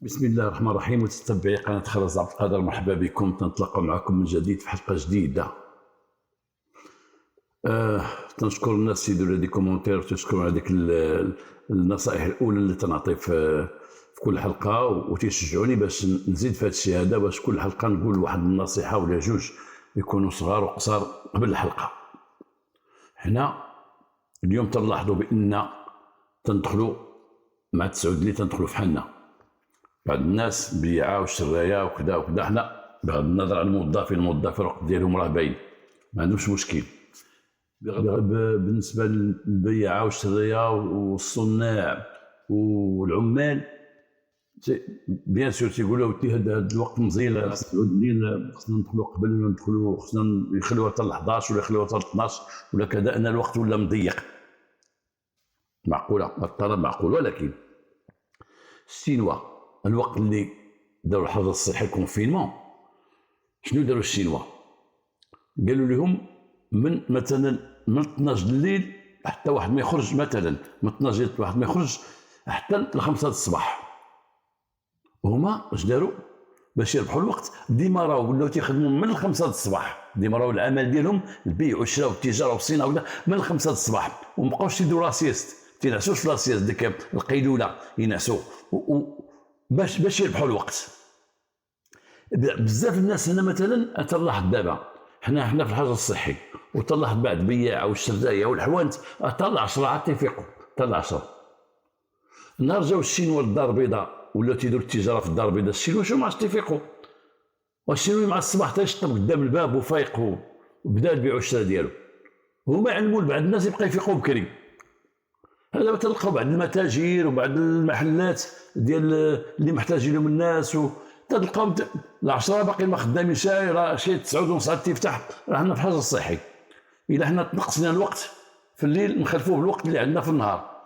بسم الله الرحمن الرحيم. وتتبعي قناة خرز عبد القادر، مرحبا بكم. تنطلق معكم من جديد في حلقة جديدة. تنشكر الناس اللي يديروا لي كومونتير، وتشكروا على ديك النصائح الاولى اللي تنعطي في كل حلقه، وتشجعوني باش نزيد في هذا الشيء هذا، باش كل حلقه نقول واحد النصيحه ولا جوج يكونوا صغار وقصار قبل الحلقه. حنا اليوم تنلاحظوا بان تندخلوا مع التسعود اللي تندخلوا في حالنا، بعض الناس بيعه وشرايه وكذا وكذا. حنا بغض النظر عن الموظفين الوقت ديالهم راه باين، ما عندهمش مشكل. بالنسبه للبياعه والشرايه والصناع والعمال، بيان سور تيقولوا ودي هذا الوقت مزيان، خصنا ندخلوا قبل، ندخلوا خصنا يخلوها حتى ل 11 ولا يخلوها حتى ل 12 ولا كذا، ان الوقت ولا مضيق. معقوله الطلب معقول، ولكن الشينوا الوقت اللي داروا الحظر الصحي كونفينمون، شنو داروا الشينوا؟ قالوا لهم مثلا من 12 الليل حتى واحد ما يخرج، مثلا من 12 واحد ما يخرج حتى ل 5 الصباح. وهما اش داروا باش يربحوا الوقت؟ ديما راهو ولاو تيخدموا من 5 الصباح، ديما راهو العمل ديالهم البيع والشراء والتجاره والصناعه ولا من 5 الصباح، ومبقاوش يديروا لاسيست، تينعسوش في لاسيست ديك القيلوله، ينعسوا باش يربحوا الوقت. بزاف الناس هنا مثلا تلاحظ دابا حنا في الحجر الصحي، وطلعت بعد بياعه والشرايه والحوانت طلع 10 عاد تيفيقوا، طلع 10. نهار جاو الشينوا للدار البيضاء ولاو تيديروا التجاره في الدار البيضاء، الشينوا شو ما عادش تيفيقوا، والشينوي مع الصباح تيشطب قدام الباب وفايق وبدا البيع والشراء ديالو. هما علموا لبعض الناس يبقى يفيقوا بكري. هذا دابا تلقاو بعض المتاجر وبعض المحلات ديال اللي محتاجين لهم الناس، تلقاهم العشرة باقيين ما خدامين شاي، راه شي 9 ونص عاد تيفتح. راه حنا في الحجر الصحي، الا حنا تنقصنا الوقت في الليل نخلفوه بالوقت اللي عندنا في النهار.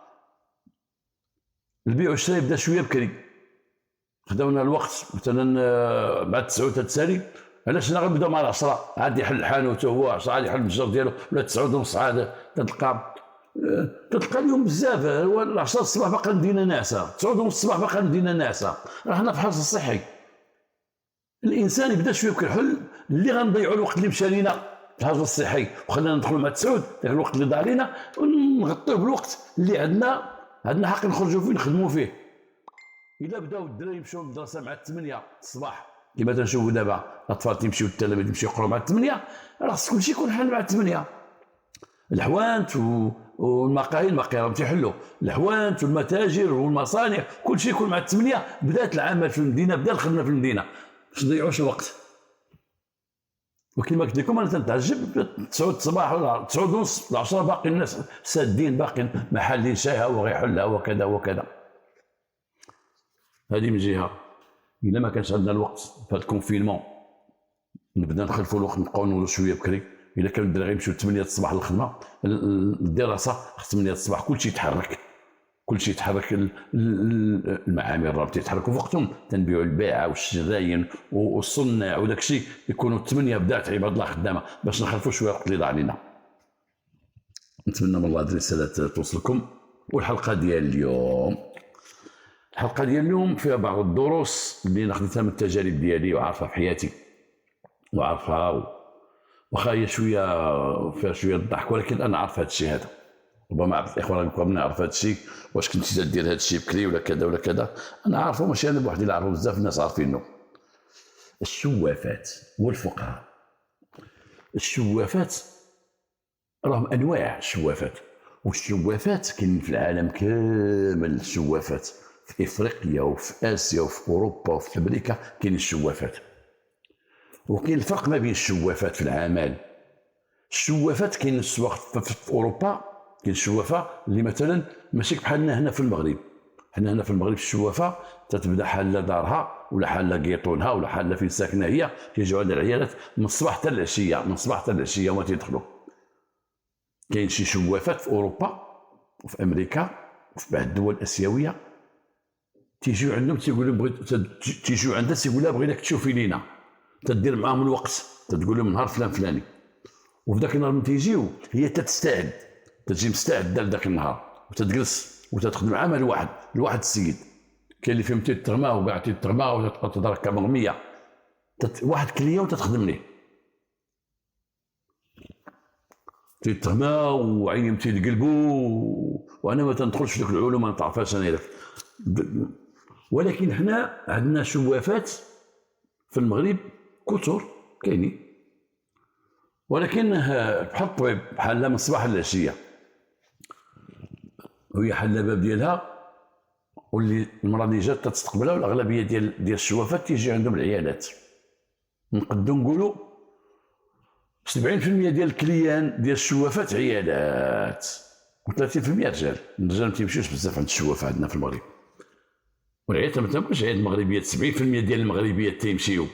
البيع والشراء يبدا شويه بكري، خداونا الوقت مثلا بعد 9 تتسالي، علاش غنبداو مع 10 عاد يحل الحانوت هو 10 عاد يحل المتجر ديالو، ولا 9 ونص عاد تلقى اليوم بزاف. هو 10 الصباح باقا مدينه ناعسه، 9 ونص الصباح باقا مدينه ناعسه. راه حنا في الحجر الصحي. الانسان يبدا شويه بكري، حل اللي غنضيعوا الوقت اللي مشى لينا في الحجر الصحي وخلينا ندخلوا مع التسعود، داك الوقت اللي ضاع لينا ونغطيوه بالوقت اللي عندنا حق نخرجوا فيه نخدموا فيه. الا بداو الدراري يمشيو للمدرسه مع 8 الصباح، كما تنشوفوا دابا الاطفال تيمشيو، التلاميذ يمشيو يقراو مع 8، راه خص كلشي يكون حل مع 8. الحوانت والمقاهي راهم تيحلوا، الحوانت والمتاجر والمصانع كلشي يكون مع 8. بدات العمل في المدينه، بدا الخدمه في المدينه، باش نضيعوش الوقت. وكما قلت لكم انا تنتعجب 9 الصباح ولا 9 ونص 10 باقي الناس سادين، باقي محلين شاي هو غيحلها وكذا وكذا. هذه من جهه. الا ما كانش عندنا الوقت في هذا الكونفينمون نبدا نخلفوا الوقت، نبقاو نولوا شويه بكري. الا كانوا الدراري يمشيو 8 الصباح للخدمه الدراسه، 8 الصباح كلشي يتحرك، المعامل راه تيتحركوا في وقتهم، تنبيعوا البيعه والشراين والصناع وداك الشيء يكونوا 8 بدات عباد الله خدامه، باش نخلفوا شويه وقت اللي ضاع علينا. نتمنى من الله هذه الرساله توصلكم. والحلقه ديال اليوم فيها بعض الدروس اللي ناخذتها من التجارب ديالي وعارفها في حياتي، وعارفها واخا هي شويه فيها شويه الضحك، ولكن انا عارف هذا الشيء هذا. ربما عرفت الاخوان بكم نعرف هذا الشيء، واش كنت تدير هذا الشيء بكري ولا كذا ولا كذا. انا عارفه، ماشي انا بوحدي اللي عارفه، بزاف الناس عارفينه. الشوافات والفقهاء. الشوافات راهم انواع الشوافات، والشوافات كاين في العالم كامل. الشوافات في افريقيا وفي اسيا وفي اوروبا وفي امريكا كاين الشوافات. وكاين الفرق ما بين الشوافات في العمل. الشوافات كاين في اوروبا كاين الشوافه اللي مثلا ماشي بحالنا هنا في المغرب. حنا هنا في المغرب الشوافه تتبدا حاله دارها ولا حاله قيطونها ولا حاله فين ساكنه هي، كيجيو عند العيالات من الصباح حتى العشيه، وما تيدخلوا. كاين شي شوافات في اوروبا وفي امريكا وفي بعض الدول الاسيويه تيجيو عندهم تيقولوا تيجيو عندها تيقول لها بغيناك تشوفي لينا، تدير معاهم الوقت، تقول لهم نهار فلان فلاني، وفي ذاك النهار من تيجيو هي تتستعد، تجي مستعده لذاك النهار وتجلس وتخدم عمل واحد لواحد السيد. كاين اللي فيهم تيترمى وكاع تيترمى وتبقى تهضر هكا مغميه، واحد كليه وتتخدم ليه، تيترمى وعينيهم تيتقلبوا. وانا ما تندخلش في ذوك العلوم، ما نتعرفهاش انا لك. ولكن حنا عندنا شوافات في المغرب كثر كاينين، ولكن بحال الطبيب، بحال من الصباح للعشيه وهي حل الباب ديالها، واللي المراه اللي جات تستقبلها، والاغلبيه ديال الشوافات تيجي عندهم العيادات. نقدروا نقولوا 70% ديال الكليان ديال الشوافات عيادات، و30% رجال. الرجال ما تيمشيوش بزاف عند الشوافه عندنا في المغرب، والعيادات ما تنقولش عيادات المغربيات 70% ديال المغربيات تيمشيو،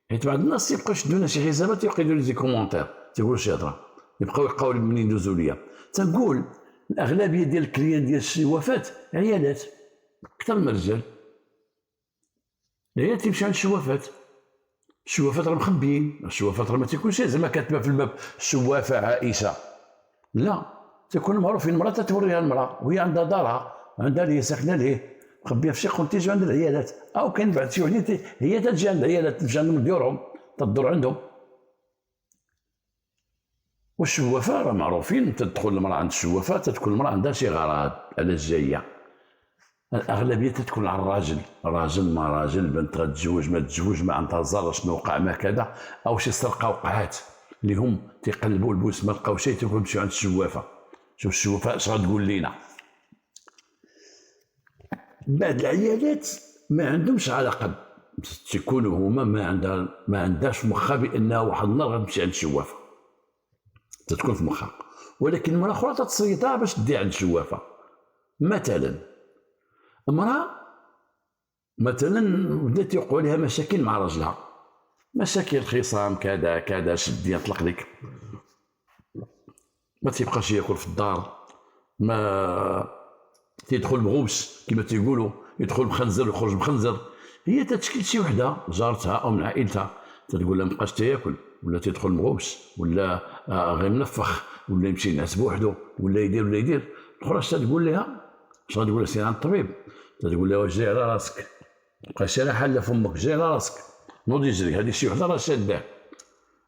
حيت بعض الناس تيبقاو يشدوا لنا شي حسابات، تيبقاو يديروا لي كومونتير، تيقولوا شي هضره، يبقاو منين يدوزوا ليا. تنقول الاغلبيه ديال الكليان ديال الشوافات عيادات اكثر من الرجال. العيادات تيمشي عند الشوافات، الشوافات راه مخبيين، الشوافات راه ما تيكونش زعما كاتبه في الباب الشوافه عائشه، لا، تيكونوا معروفين. المراه تتوريها المراه وهي عندها دارها، عندها اللي ساكنه ليه، مخبيه في شي قنت، تيجي عند العيادات. او كاين بعض شي وحدين هي تجي عند العيادات، تمشي عندهم ديورهم، تدور عندهم. والشوافه راه معروفين، تدخل المراه عند الشوافه تتكون المراه عندها شي غرض على الجايه. الاغلبيه تتكون على الراجل، راجل ما راجل، بنت غتتزوج ما تتزوج، ما عندها زر، شنو وقع ما كذا، او شي سرقه وقعات اللي هم تيقلبوا البوس ما لقاو شيء، تيمشيو عند الشوافه. شوف الشوافه اش غتقول لينا. بعد العيادات ما عندهمش علاقه، تيكونوا هما ما عندهاش مخها بانها واحد النهار غتمشي عند الشوافه، تتكون في مخها. ولكن المراه اخرى تتصيدها باش تدي عند الشوافه. مثلا امراه مثلا بدات يوقعوا لها مشاكل مع راجلها، مشاكل خصام كذا كذا، شدي يطلق لك، ما تيبقاش ياكل في الدار، ما تيدخل مغوبس كما تيقولوا، يدخل مخنزر ويخرج مخنزر. هي تتشكل شي وحده جارتها او من عائلتها، تقول لها مابقاش تاكل، ولا تيدخل مغوبس، ولا غير منفخ، ولا يمشي ينعس بوحدو، ولا يدير. الاخرى اش تقول لها؟ اش غتقول لها؟ سير عند الطبيب. تقول لها واش جاي على راسك، بقى شي حاله فمك، جاي على راسك، نوض يجري. هذيك شي وحده راه شاده،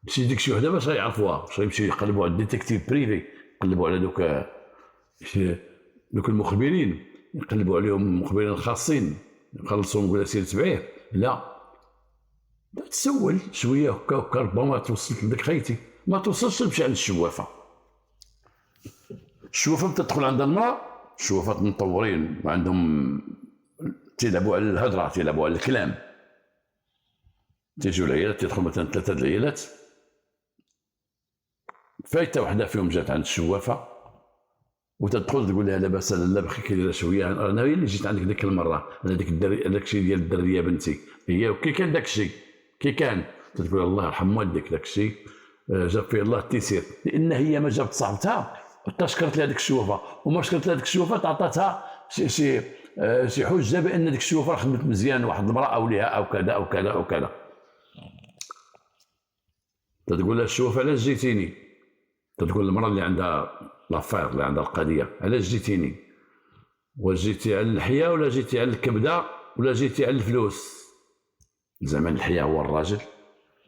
ماشي ديك شي وحده باش يعرفوها، باش يمشيو يقلبوا على الديتيكتيف بريفي، يقلبوا على دوك المخبرين، يقلبوا عليهم مخبرين خاصين، يخلصوهم يقول لها سير تبعيه. لا، تسول شويه هكا هكا، ربما توصلت لديك خيتي، ما توصلش تمشي عند الشوافه. الشوافه تدخل عند المراه، الشوافات مطورين وعندهم تيلعبوا على الهضره، تيلعبوا على الكلام. تيجيو العيالات، تيدخل مثلا 3 العيالات، فايته وحده فيهم جات عند الشوافه، وتدخل تقول لها لاباس لا بخير كي شويه، انا هي اللي جيت عندك ديك المره، انا داك الشيء ديال الدريه بنتي، هي كي كان داك الشيء كي كان، تقول الله يرحم والديك داك الشيء جاب فيه الله التيسير، لان هي ما جابت صاحبتها وتشكرت لها ديك الشوافه، وما شكرت لها ديك الشوافه عطاتها شي حجه بان ديك الشوافه خدمت مزيان واحد المراه او ليها او كذا او كذا او كذا. تقول لها الشوافه علاش جيتيني؟ تقول المراه اللي عندها لافير، اللي عندها القضيه، علاش جيتيني؟ واش جيتي على اللحيه ولا جيتي على الكبده ولا جيتي على الفلوس؟ زعما اللحيه هو الراجل،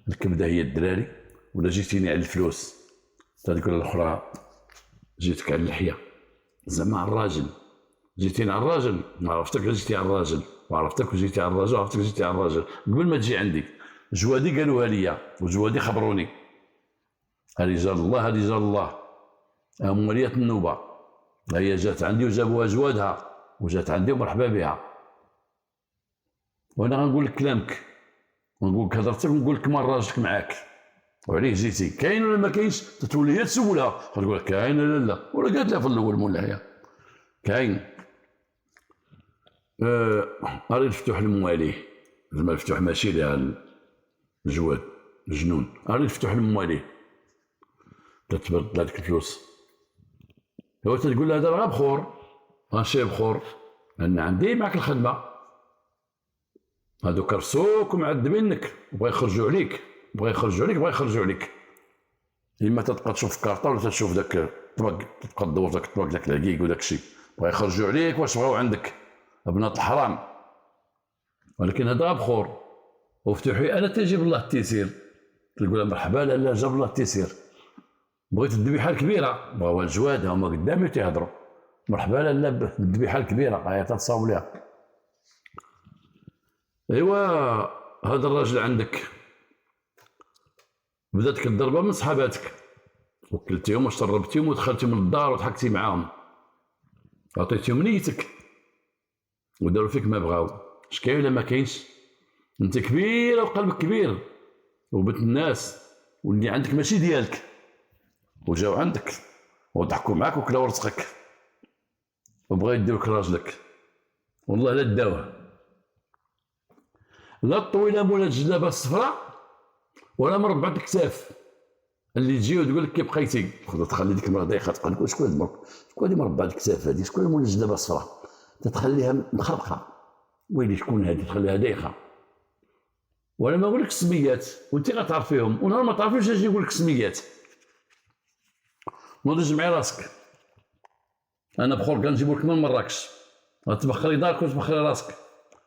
الكبده هي الدراري، ولا جيتيني على الفلوس؟ تقول الاخرى جيتك على اللحيه، زعما على الراجل، جيتيني على الراجل، ما عرفتك جيتي على الراجل، وعرفتك جيتي على الراجل، وعرفتك جيتي على الراجل قبل ما تجي عندي. جوادي قالوها لي، وجوادي خبروني، هذه رجال الله، هذه رجال الله، هم ولية النوبه، هي جات عندي وجابوها جوادها وجات عندي ومرحبا بها. وانا غنقول لك كلامك، ونقول لك هضرتك، ونقول لك مال راجلك معاك وعليه جيتي، كاين ولا ما كاينش؟ تتولي هي تسولها، تقول لك كاين ولا لا، ولا قالت لها في الاول مولاها كاين. راه الفتوح المواليه، زعما الفتوح ماشي لها الجواد الجنون، راه الفتوح المواليه تتبرد هذيك الفلوس. هو تقول لها هذا راه بخور، غنشري بخور، انا عندي معك الخدمه، هادوك رسوك ومعذبينك، بغا يخرجوا عليك، بغا يخرجوا عليك. اما تبقى تشوف كارطه ولا تشوف داك الطبق، تبقى تدور داك الطبق، داك العقيق وداك الشيء، بغا يخرجوا عليك واش بغاو عندك ابناء الحرام. ولكن هذا بخور وفتوحي انا تجيب الله التيسير، تقول مرحبا لا جاب الله التيسير. بغيت الذبيحه الكبيره بغاو الجواد هما قدامي تيهضروا مرحبا لا بالذبيحه الكبيره هي تتصاوب ليها. ايوا هذا الراجل عندك بداتك الضربه من صحاباتك وكلتيهم وشربتيهم ودخلتيهم للدار وضحكتي معاهم عطيتيهم نيتك وداروا فيك ما بغاو. اش كاين ولا ما كاينش؟ انت كبير وقلبك كبير وبنت الناس واللي عندك ماشي ديالك وجاو عندك وضحكوا معاك وكلاو رزقك وبغا يديوك راجلك. والله لا داوه لا الطويله مولا الجلابه الصفراء ولا مربعة الكتاف اللي تجي وتقول لك كي بقيتي تخلي ديك المراه دايخه تقول شكون هذه مربعة الكتاف هذه شكون مولا الجلابه الصفراء تتخليها مخرقه ويلي شكون هذه تخليها دايخه. وانا ما نقول لك السميات وانت غتعرفيهم ونهار ما تعرفيش اش يقول لك السميات. نوض جمعي راسك انا بخور كنجيبو لك من مراكش غتبخري دارك وتبخري راسك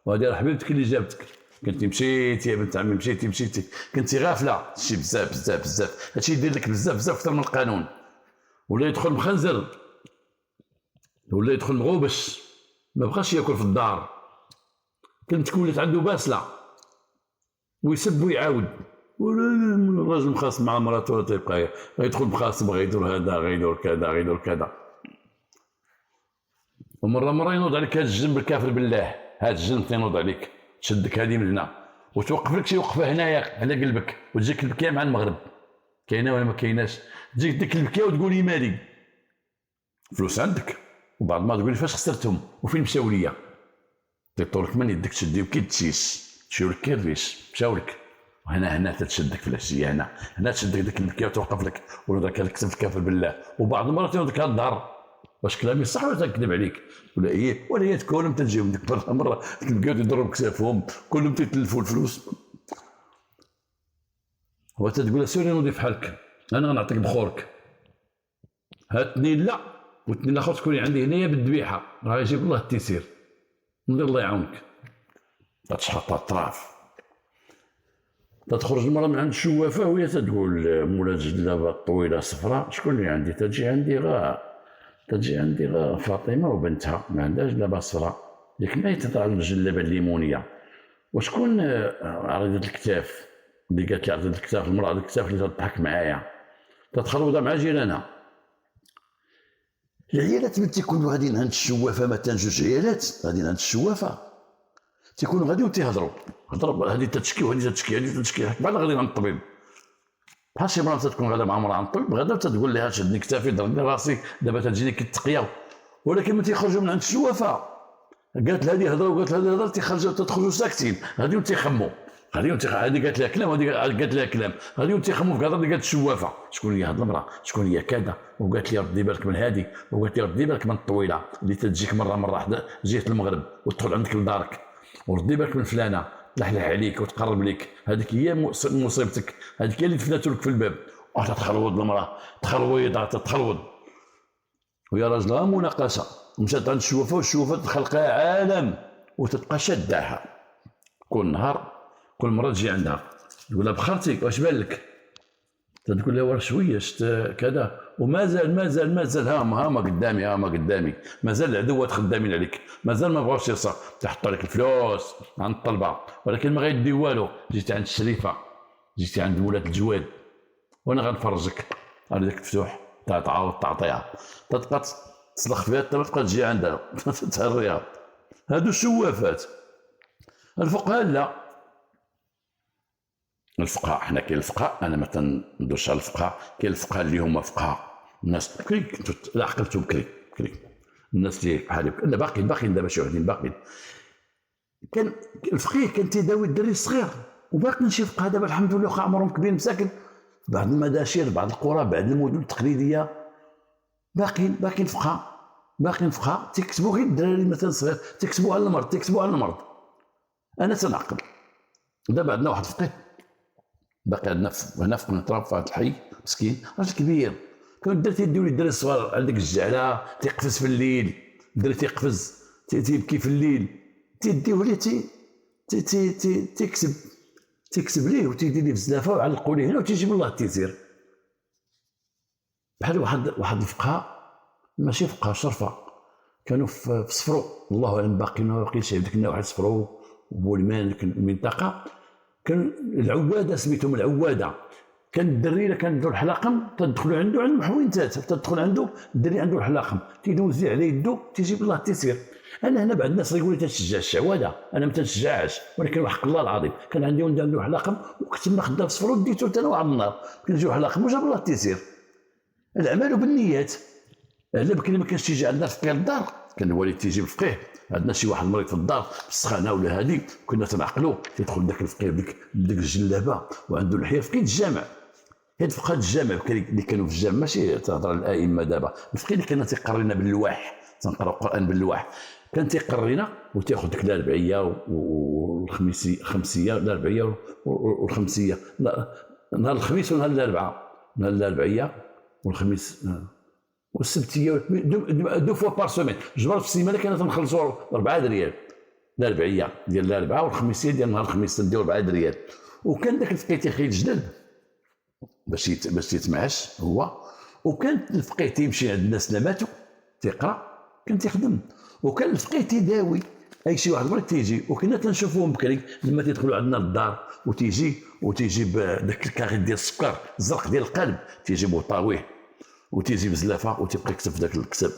وهذه راه حبيبتك اللي جابتك. كنتي مشيتي يا بنت عمي مشيتي كنتي غافله شي بزاف هادشي يدير لك بزاف اكثر من القانون. ولا يدخل مخنزر ولا يدخل مغوبش ما بقاش ياكل في الدار. كلمتك ولات عنده باسله ويسب ويعاود الراجل مخاصم مع مراته تيبقى غيدخل مخاصم غيدور هذا غيدور كذا. ومره ينوض عليك هذا الجنب الكافر بالله هذا الجنب تينوض عليك تشدك هذه من هنا وتوقف لك شي وقفه هنايا على قلبك وتجيك البكيه مع المغرب. كاينه ولا ما كايناش؟ تجيك ديك البكيه وتقولي مالي فلوس عندك وبعد ما تقولي فاش خسرتهم وفين مشاو ليا تيطولك من يدك تشديهم كي تشيش تشيو لك كيرفيش مشاو لك. وهنا تتشدك في العشيه هنا تشدك ديك البكيه وتوقف لك ولا داك الكتف الكافر بالله. وبعض المرات ينوض لك هاد الظهر واش كلامي صح ولا تكذب عليك ولا ايه ولا هي كلهم تجيهم ديك مره تلقاو يضربوا كتافهم كلهم تيتلفوا الفلوس. هو تتقول سيري نوضي في حالك انا غنعطيك بخورك هاتني لا وتني الاخر تكوني عندي هنايا بالذبيحه راه يجيب الله التيسير ندير الله يعاونك. تشحط الطراف تخرج المراه من عند الشوافه وهي تقول مولا الجلابه الطويله الصفراء شكون اللي عندي؟ تجي عندي غا فاطمه وبنتها ما عندهاش جلابه صفراء ديك ما تهضر على الجلابه الليمونيه. وشكون عريضه الكتاف اللي قالت لي عريضه الكتاف المراه الكتاف اللي تضحك معايا تتخلوض مع جيرانها. العيالات من تيكونوا غاديين عند الشوافه مثلا جوج عيالات غاديين عند الشوافه تيكونوا غاديين وتيهضروا هذه تتشكي وهذه تتشكي بعد غاديين عند الطبيب. بحال شي مرة تكون غادا مع مرا عند الطبيب غادا تتقول لها شدني كتافي ضربني راسي دابا تجيني كالتقيه. ولكن ملي تيخرجوا من عند الشوافه قالت لها هذه هضره وقالت لها هذه هضره تخرجوا ساكتين غاديين تيخموا هذه قالت لها كلام وهذه قالت لها كلام غاديين تيخموا في الهضره اللي قالت الشوافه شكون هي هذه المراه شكون هي كذا. وقالت لي ردي بالك من هذه وقالت لي ردي بالك من الطويله اللي تجيك مره واحده جهه المغرب وتدخل عندك لدارك وردي بالك من فلانه تلحلح عليك وتقرب لك هذيك هي مصيبتك هذيك هي اللي دفناتو لك في الباب. تتخلوض المراه تتخلوض ويا راجلها مناقشه مشات عند الشوافه والشوافه تخلقها عالم وتبقى شداها كل نهار كل مره تجي عندها تقول لها بخرتي واش بان لك؟ تقول لها ورا شويه كذا ومازال هاما قدامي مازال العدوات خدامين عليك مازال ما بغاوش تحط لك الفلوس عند الطلبه ولكن ما غيديو والو. جيتي عند الشريفه جيتي عند ولاد الجواد وانا غنفرجك على داك الفتوح تعاود تعطيها تبقى تصلخ فيها حتى ما تبقى تجي عندها تهريها. هادو الشوافات. الفقهاء لا الفقهاء حنا كاين الفقهاء انا ما تندوش على الفقهاء كاين الفقهاء اللي هما فقهاء الناس بكري لا عقلتهم بكري الناس اللي بحال هكا لا باقيين دابا شي وحدين باقيين. كان الفقيه كان تيداوي الدري الصغير وباقيين شي فقهاء دابا الحمد لله واخا عمرهم كبير مساكن في بعض المداشر بعض القرى بعض المدن التقليديه باقيين فقهاء تيكتبوا غير الدراري مثلا صغير تيكتبوا على المرض. انا تنعقل دابا عندنا واحد فقيه باقي عندنا هنا في قنطره في هذا الحي مسكين راجل كبير كان درتي يديو لي الدري الصغار عندك الجعله تيقفز في الليل الدري تيقفز تيبكي في الليل، تيديوه ليه تيكسب ليه وتيدير ليه بزلافه ويعلقوا ليه هنا وتيجيب الله التيسير. بحال واحد الفقهاء، ماشي فقهاء شرفه، كانوا في صفرو، الله اعلم باقيين ولا باقيينش، ديك واحد صفرو وبولمان ديك المنطقه، كان العواده سميتهم العواده. كان الدري الا كان عنده الحلاقم تدخلوا عنده عند محوينتات، تدخل عنده الدري عنده الحلاقم تيدوز عليه يدو تيجيب الله التيسير. انا هنا بعض الناس يقول لي تنشجع الشعوذه، انا ما تنشجعش، ولكن وحق الله العظيم كان عندي ولد عنده حلاقم وكنت ما خدام في صفرو ديتو حتى انا وعلى النار، كنجيو حلاقم وجاب الله التيسير. الاعمال بالنيات. لا بكري ما كانش تيجي عندنا فقيه للدار، كان الوالد تيجي بالفقيه، عندنا شي واحد مريض في الدار بالسخانه ولا هذه كنا تنعقلوا، تيدخل داك الفقيه بديك الجلابه وعنده لحيه، فقيه الجامع. هاد فقهاء الجامع اللي كانوا في الجامع، ماشي تهضر على الائمه دابا، الفقيه اللي كان تيقرينا باللواح، تنقراو القران باللواح، كان تيقرينا وتاخذ ديك الاربعيه والخمسيه، الاربعيه والخمسيه، نهار الخميس ونهار الاربعاء، نهار الاربعيه والخميس والسبتيه، دو فوا بار سومين، جبر في السيمانه كانت نخلصوا 4 ريال، الاربعيه ديال الاربعاء والخميسيه ديال نهار الخميس نديروا 4 ريال. وكان داك الفقيه تيخيل جدد باش يتمعش هو، وكان الفقيه تيمشي عند الناس اللي ماتوا تيقرا، كان تيخدم، وكان الفقيه تيداوي اي شي واحد مريض تيجي، وكنا تنشوفوهم بكري لما تيدخلوا عندنا للدار وتيجيب داك الكاغيط ديال السكر الزرق ديال القلب، تيجيبوا طاويه وتيجي بزلافه وتيبقى يكتب في داك الكتاب،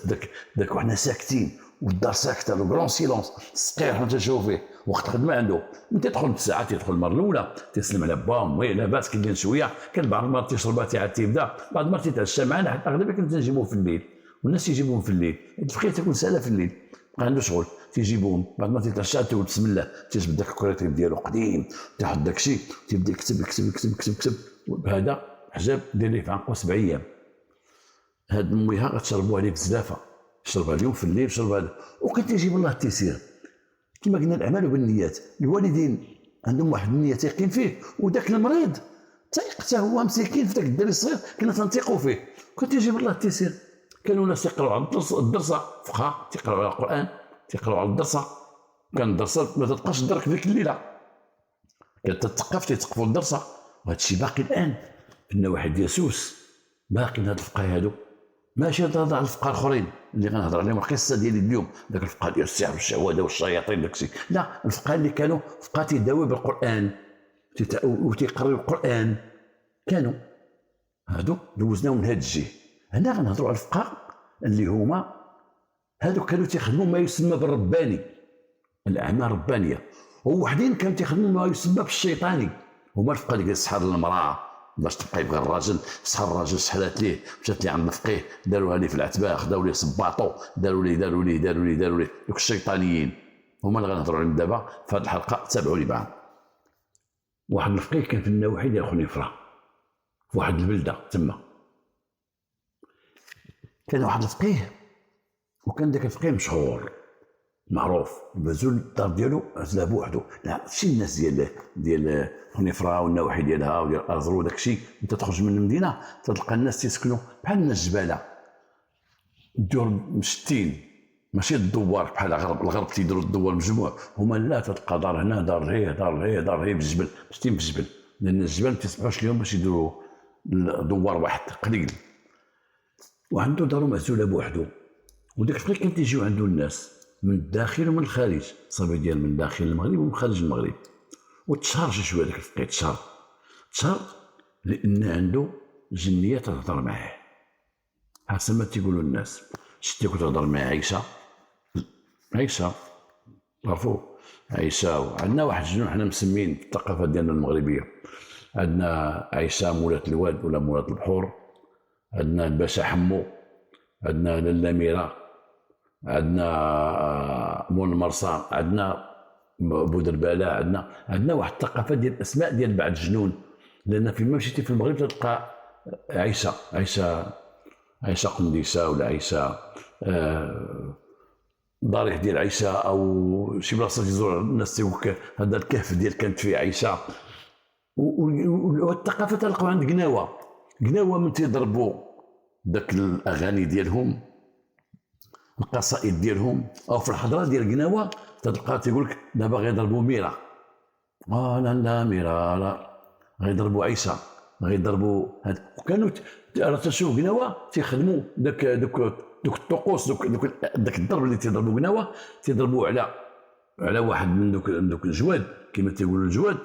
داك وحنا ساكتين والدار ساكته، لو كرون سيلونس، السقير حنا تنشوفو فيه وقت خدمه عنده. من تيدخل بساعه، تيدخل المره الاولى تيسلم على باهم، وي لاباس كاين شويه، كان بعض المرات تيشربها عاد تيبدا، بعض المرات تيتعشى معنا، حتى اغلبيه كنا تنجيبوه في الليل، والناس يجيبوهم في الليل، الفقيه تكون ساله في الليل، بقى عنده شغل تيجيبوهم، بعد ما تيتعشى تيقول بسم الله، تيجبد داك الكريتيف ديالو قديم، تيحط داك الشيء تيبدا يكتب يكتب يكتب يكتب يكتب، بهذا حجاب دير ليه في عنقو 7 ايام. هاد اميها غتشربوها عليه بزلافه، شربها اليوم في الليل، شربها هذا، وكان تيجيب الله التيسير. كما قلنا الاعمال بالنيات، الوالدين عندهم واحد النيه تيقين فيه، وداك المريض حتى هو مسكين في داك الدري الصغير كنا تنثقوا فيه، كان تيجيب الله التيسير. كانوا ناس يقراوا على الدرسه، فقهاء تيقراوا على القران، تيقراوا على الدرسه، كان الدرسه ما تبقاش تدرك في ذيك الليله، كانت تتقف تيتقفوا الدرسه، وهذا الشيء باقي الان في النواحي ديال سوس، باقيين هاد الفقهاء هادو. ماشي نهضر على الفقهاء الاخرين اللي غنهضر عليهم القصه ديالي اليوم، داك الفقهاء ديال السحر والشعوذه والشياطين داكشي، لا، الفقهاء اللي كانوا فقهاء تيداوي بالقران وتيقراو القران، كانوا هادو دوزناهم من هاد الجهه. هنا غنهضروا على الفقهاء اللي هما هادو كانوا تيخدموا ما يسمى بالرباني، الاعمال الربانيه، ووحدين كانوا تيخدموا ما يسمى بالشيطاني، هما الفقهاء ديال السحر المراه باش تبقى يبغى الراجل، سحر الراجل سحلات ليه، مشات ليه عند الفقيه داروها ليه في العتبه، خداو ليه صباطو، داروا ليه دوك الشيطانيين هما اللي غنهضروا عليهم دابا في هذه الحلقه. تابعوا لي معاهم. واحد الفقيه كان في النواحي ديال خنيفره في واحد البلده تما، كان واحد الفقيه، وكان داك الفقيه مشهور معروف، بازو الدار ديالو عزلها بوحدو، لا شي الناس ديال خنيفره والنواحي ديالها وديال ازرو داكشي، انت تخرج من المدينه تلقى الناس تيسكنوا بحال الناس الجباله، الدور مشتين، ماشي الدوار بحال الغرب تيديروا الدوار مجموع، هما لا، تلقى دار هنا دار هي دار هي بالجبل، مشتين بالجبل، لان الجبال ما تيسمحوش اليوم باش يديروا دوار واحد قليل، وعنده دارو معزوله بوحدو. وداك الفقيه كان تيجيو عنده الناس من الداخل ومن الخارج، صافي ديال من داخل المغرب ومن خارج المغرب، وتشهر شويه داك الفقيه، تشهر لان عنده جنيه تهضر معاه، حسب ما تيقولوا الناس. شتي كنت تهضر مع عيشه عرفوا عيشه، وعندنا واحد الجنون حنا مسمين في الثقافه ديالنا المغربيه، عندنا عيشه مولات الواد ولا مولات البحور، عندنا الباشا حمو، عندنا لاله ميره، عندنا مول المرصى، عندنا بودرباله، عندنا واحد الثقافه ديال الاسماء ديال بعض الجنون، لان فيما مشيتي في المغرب تلقى عيشه قنديشه، ولا عيشه ضريح ديال عيشه، او شي بلاصه تزور الناس تيقول هذا الكهف ديال كانت فيه عيشه. والثقافه تلقاو عند قناوه من تيضربوا داك الاغاني ديالهم، القصائد ديالهم، او في الحضره ديال قناوه تلقى تيقول لك دابا غيضربوا ميره، لا لا ميره لا، غيضربوا عيسى، غيضربوا هاد. وكانوا راه تشوف قناوه تيخدموا دوك الطقوس، داك الضرب اللي تيضربوا قناوه تيضربوا على واحد من دوك الجواد كما تيقولوا الجواد،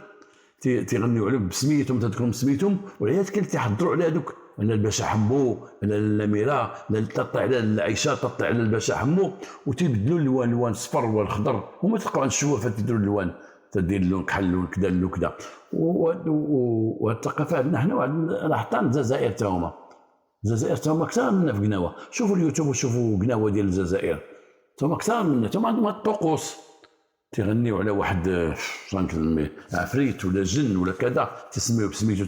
تيغنيو عليه بسميتهم، تذكرهم بسميتهم، والعيال كانوا تيحضروا على هذوك، على الباشا حمو، على الاميره، تطلع على العيشه، تطلع على الباشا حمو، وتيبدلوا الالوان الصفر والخضر. هما تلقاو عند الشوافات تيديروا الالوان، تدير اللون كحل اللون كذا اللون كذا. والثقافه عندنا حنا راه حتى عند الجزائر تا هما، الجزائر تا هما اكثر منا في قناوه. شوفوا اليوتيوب وشوفوا قناوه ديال الجزائر، تا هما اكثر منا، تا هما عندهم الطقوس، تيغنيو على واحد عفريت ولا جن ولا كذا، تسميو بسميتو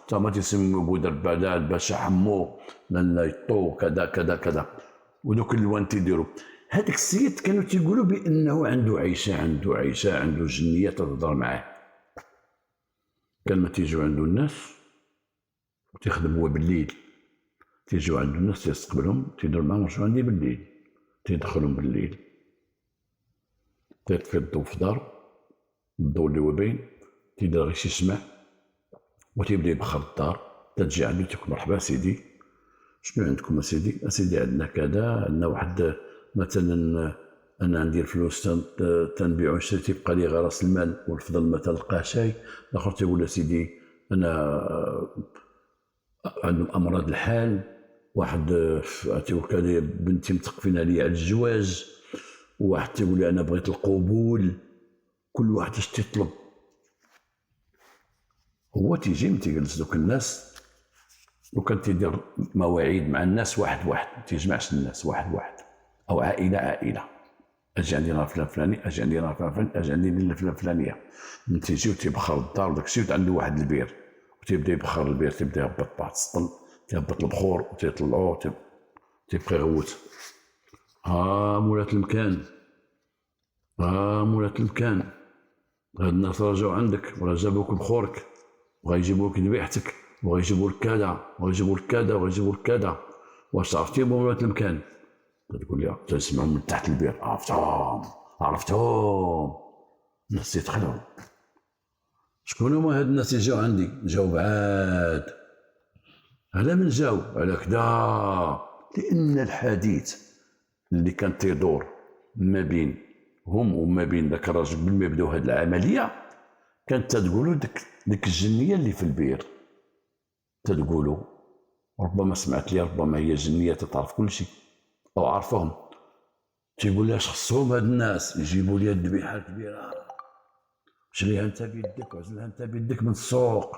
تا هما تيسميو بودربالة، الباشا حمو، لالا يطو، كذا كذا كذا، ودوك الالوان تيديروا. هذاك السيد كانوا تيقولوا بانه عنده عيشه، عنده جنيه تهضر معاه. كان ما تيجيو عنده الناس تيخدم هو بالليل، تيجيو عنده الناس تيستقبلهم، تيدير معاهم واش عندي بالليل، تيدخلهم بالليل، تيطفي الضو في دار، الضو اللي هو باين، تيدير غير شي سمع وتيبدا يبخر الدار. تجي عنده تيقول مرحبا سيدي، شنو عندكم اسيدي؟ اسيدي عندنا كذا، عندنا واحد مثلا انا عندي الفلوس تنبيع ونشري، تيبقى لي غير راس المال والفضل ما تلقاه شيء. الاخر تيقول اسيدي انا عندهم امراض الحال، واحد تيقول لي بنتي متقفين عليا على الزواج، وواحد تيقول لي انا بغيت القبول. كل واحد اش تيطلب، هو تيجي تيجلس دوك الناس، وكان تيدير مواعيد مع الناس واحد ما تيجمعش الناس واحد او عائله. اجي عندي نهار فلان فلاني، اجي عندي نهار فلان فلاني، اجي عندي ليله فلان فلانيه. من تيجي وتيبخر الدار وداك الشيء، عنده واحد البير وتيبدا يبخر البير، تيبدا يهبط بعض السطل، تيهبط البخور وتيطلعوه، تيبقى يغوت. مولات المكان، مولات المكان، هاد الناس رجعوا عندك ولا جابوك بخورك، وغيجيبوا لك ذبيحتك، وغيجيبوا لك كذا وغيجيبوا لك كذا وغيجيبوا لك كذا. واش عرفتي مولات المكان؟ تقول لي تسمعهم من تحت البير، عرفتهم. الناس يدخلوا، شكون هما هاد الناس اللي جاو عندي؟ جاو بعاد. على من جاو؟ على كذا. لان الحديث اللي كان تيدور ما بين هم وما بين ذاك الراجل قبل ما يبداو هاد العمليه، كانت تقولوا ديك الجنيه اللي في البير، تقولوا ربما سمعت لي، ربما هي جنيه تتعرف كل شيء او عرفهم. تيقول لي اش خصهم هاد الناس؟ يجيبوا لي الذبيحه الكبيره، شريها انت بيدك وعزلها انت بيدك من السوق،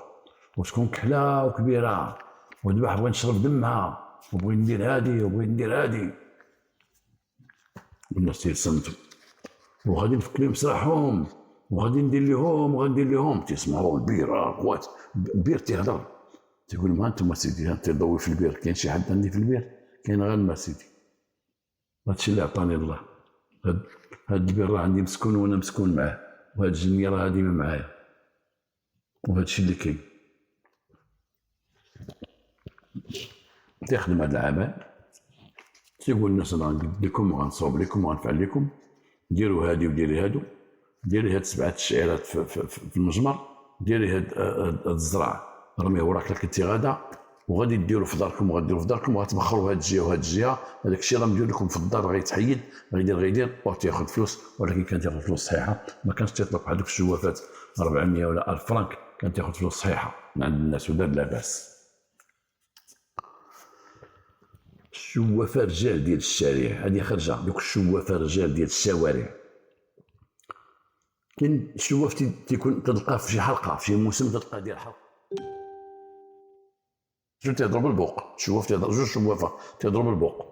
وتكون كحله وكبيره، وذبح بغي نشرب دمها، وبغي ندير هادي وبغي ندير هادي. والناس تيصمتوا، وغادي نفك لهم سراحهم، وغادي ندير لهم وغندير لهم. تيسمعوا البير، خوات البير تيهضر، تيقول ما انتم سيدي، انت ضوي في البير، كاين شي حد عندي في البير؟ كاين غير ما سيدي، هادشي اللي عطاني الله. هاد البير راه عندي مسكون وانا مسكون معاه، وهاد الجنيه راه ديما معايا، وهادشي اللي كاين. تيخدم هاد العمل، تيقول الناس انا غندير لكم وغنصوب لكم وغنفعل لكم، ديروا هادي وديري هادو، ديري هاد 7 الشعيرات في المجمر، ديري هاد الزرع رميه وراك لك انت غادا، وغادي ديروا في داركم وغديروا في داركم، وغتبخروا هاد الجهه وهاد الجهه. هذاك الشيء راه مدير لكم في الدار، غيتحيد، غيدير وتياخذ فلوس، ولكن كان تاخذ فلوس صحيحه، ما كانش تيطلب بحال دوك الشوافات 400 ولا 1000 فرنك، كان تاخذ فلوس صحيحه من عند الناس ودار لاباس. الشوافه رجال ديال الشارع، هذه خرجه دوك الشوافه رجال ديال الشوارع. كاين الشواف تيكون تلقاه في شي حلقه، في شي موسم تلقاه ديال حلقه، شو تيضرب البوق، الشواف تيضرب جوج شوافه تيضرب البوق،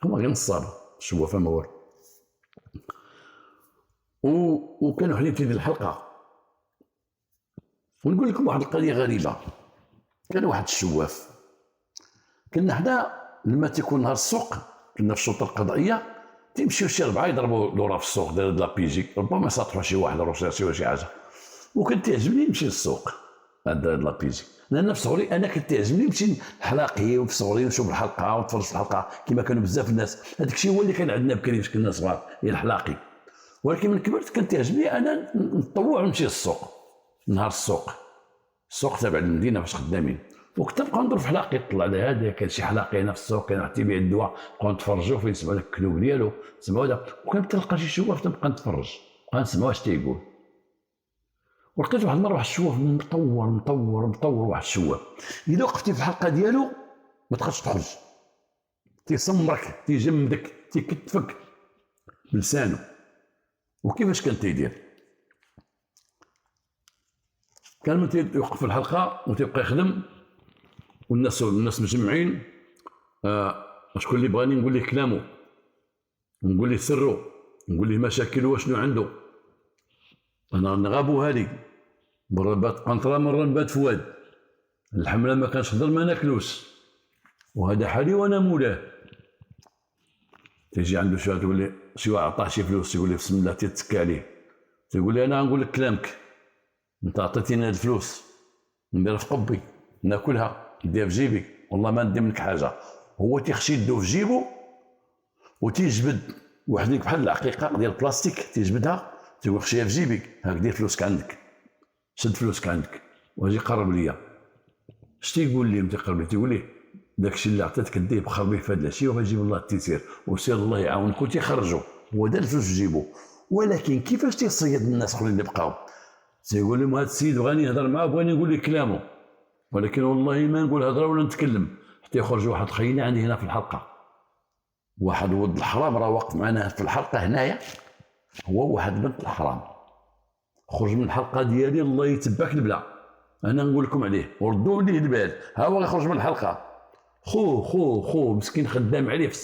هما غير نصاب الشوافه ما والو. وكانوا حليب في الحلقه. ونقول لكم واحد القضيه غريبه، كان واحد الشواف، كنا حدا لما تيكون نهار السوق، كنا في الشرطه القضائيه، تيمشيو شي 4 يضربوا لورا في السوق ديال لابيجي، ربما يسطحوا شي واحد روشاشي ولا شي حاجه، وكان تعجبني نمشي للسوق هاد لابيجي. لان في صغري انا كنت تعجبني نمشي حلاقي وفي صغري نشوف الحلقه ونتفرج في الحلقه كما كانوا بزاف الناس. هذاك الشيء هو اللي كان عندنا بكري فاش كنا صغار، هي الحلاقي. ولكن من كبرت كانت تعجبني انا نتطوع ونمشي للسوق، نهار السوق تابع المدينه فاش خدامين، وكنت نبقى ندور في حلاقي، طلع على هذا كان شي حلاقي هنا في السوق كان واحد تيبيع الدواء، نبقاو نتفرجوا فين نسمعوا داك الكلوب ديالو، نسمعوا هذا، وكنت تلقى شي شواف تنبقى نتفرج، نبقى نسمع واش تيقول. ولقيت واحد المره واحد الشواف مطور واحد الشواف، الا وقفتي في الحلقه ديالو ما تقدرش تخرج، تيسمرك تيجمدك تيكتفك بلسانه. وكيفاش كان تيدير؟ كان من تيوقف في الحلقه وتيبقى يخدم والناس مجمعين، شكون اللي بغاني نقول ليه كلامه، نقول ليه سره، نقول ليه مشاكله وشنو عنده، انا نغابوها لي. مره بات قنطره، مره نبات فؤاد، الحمله ما كانش خضر ما ناكلوش، وهذا حالي وانا مولاه. تيجي عنده شي واحد تقول لي، شي واحد عطاه شي فلوس يقول لي بسم الله تيتكى عليه، تيقول لي انا غنقول لك كلامك، انت عطيتيني هاد الفلوس نديرها في قبي ناكلها نديرها في جيبي، والله ما ندي منك حاجه. هو تيخشي يدو في جيبو وتيجبد واحد بحال العقيقه ديال البلاستيك، تيجبدها تيقول خشيها في جيبك، هاك دير فلوسك عندك، شد فلوسك عندك واجي قرب ليا. اش تيقول لي؟ تيقرب لي تيقول لي داكشي اللي عطيتك ديه بخر به في هذا العشيه وغيجيب الله التيسير، وسير الله يعاونك. وتيخرجوا هو دار الفلوس في جيبو. ولكن كيفاش تيصيد الناس اخرين اللي بقاو؟ تيقول لهم هذا السيد بغاني نهضر معاه، بغاني نقول لك كلامه، ولكن والله ما نقول هضره ولا نتكلم. حتى يخرج واحد خينا عندي هنا في الحلقه، واحد ولد الحرام راه واقف معنا في الحلقه هنايا، هو واحد بنت الحرام خرج من الحلقه ديالي الله يتبعك البلا، انا نقول لكم عليه وردوا ليه البال. ها هو غيخرج من الحلقه، خو مسكين خدام عليه في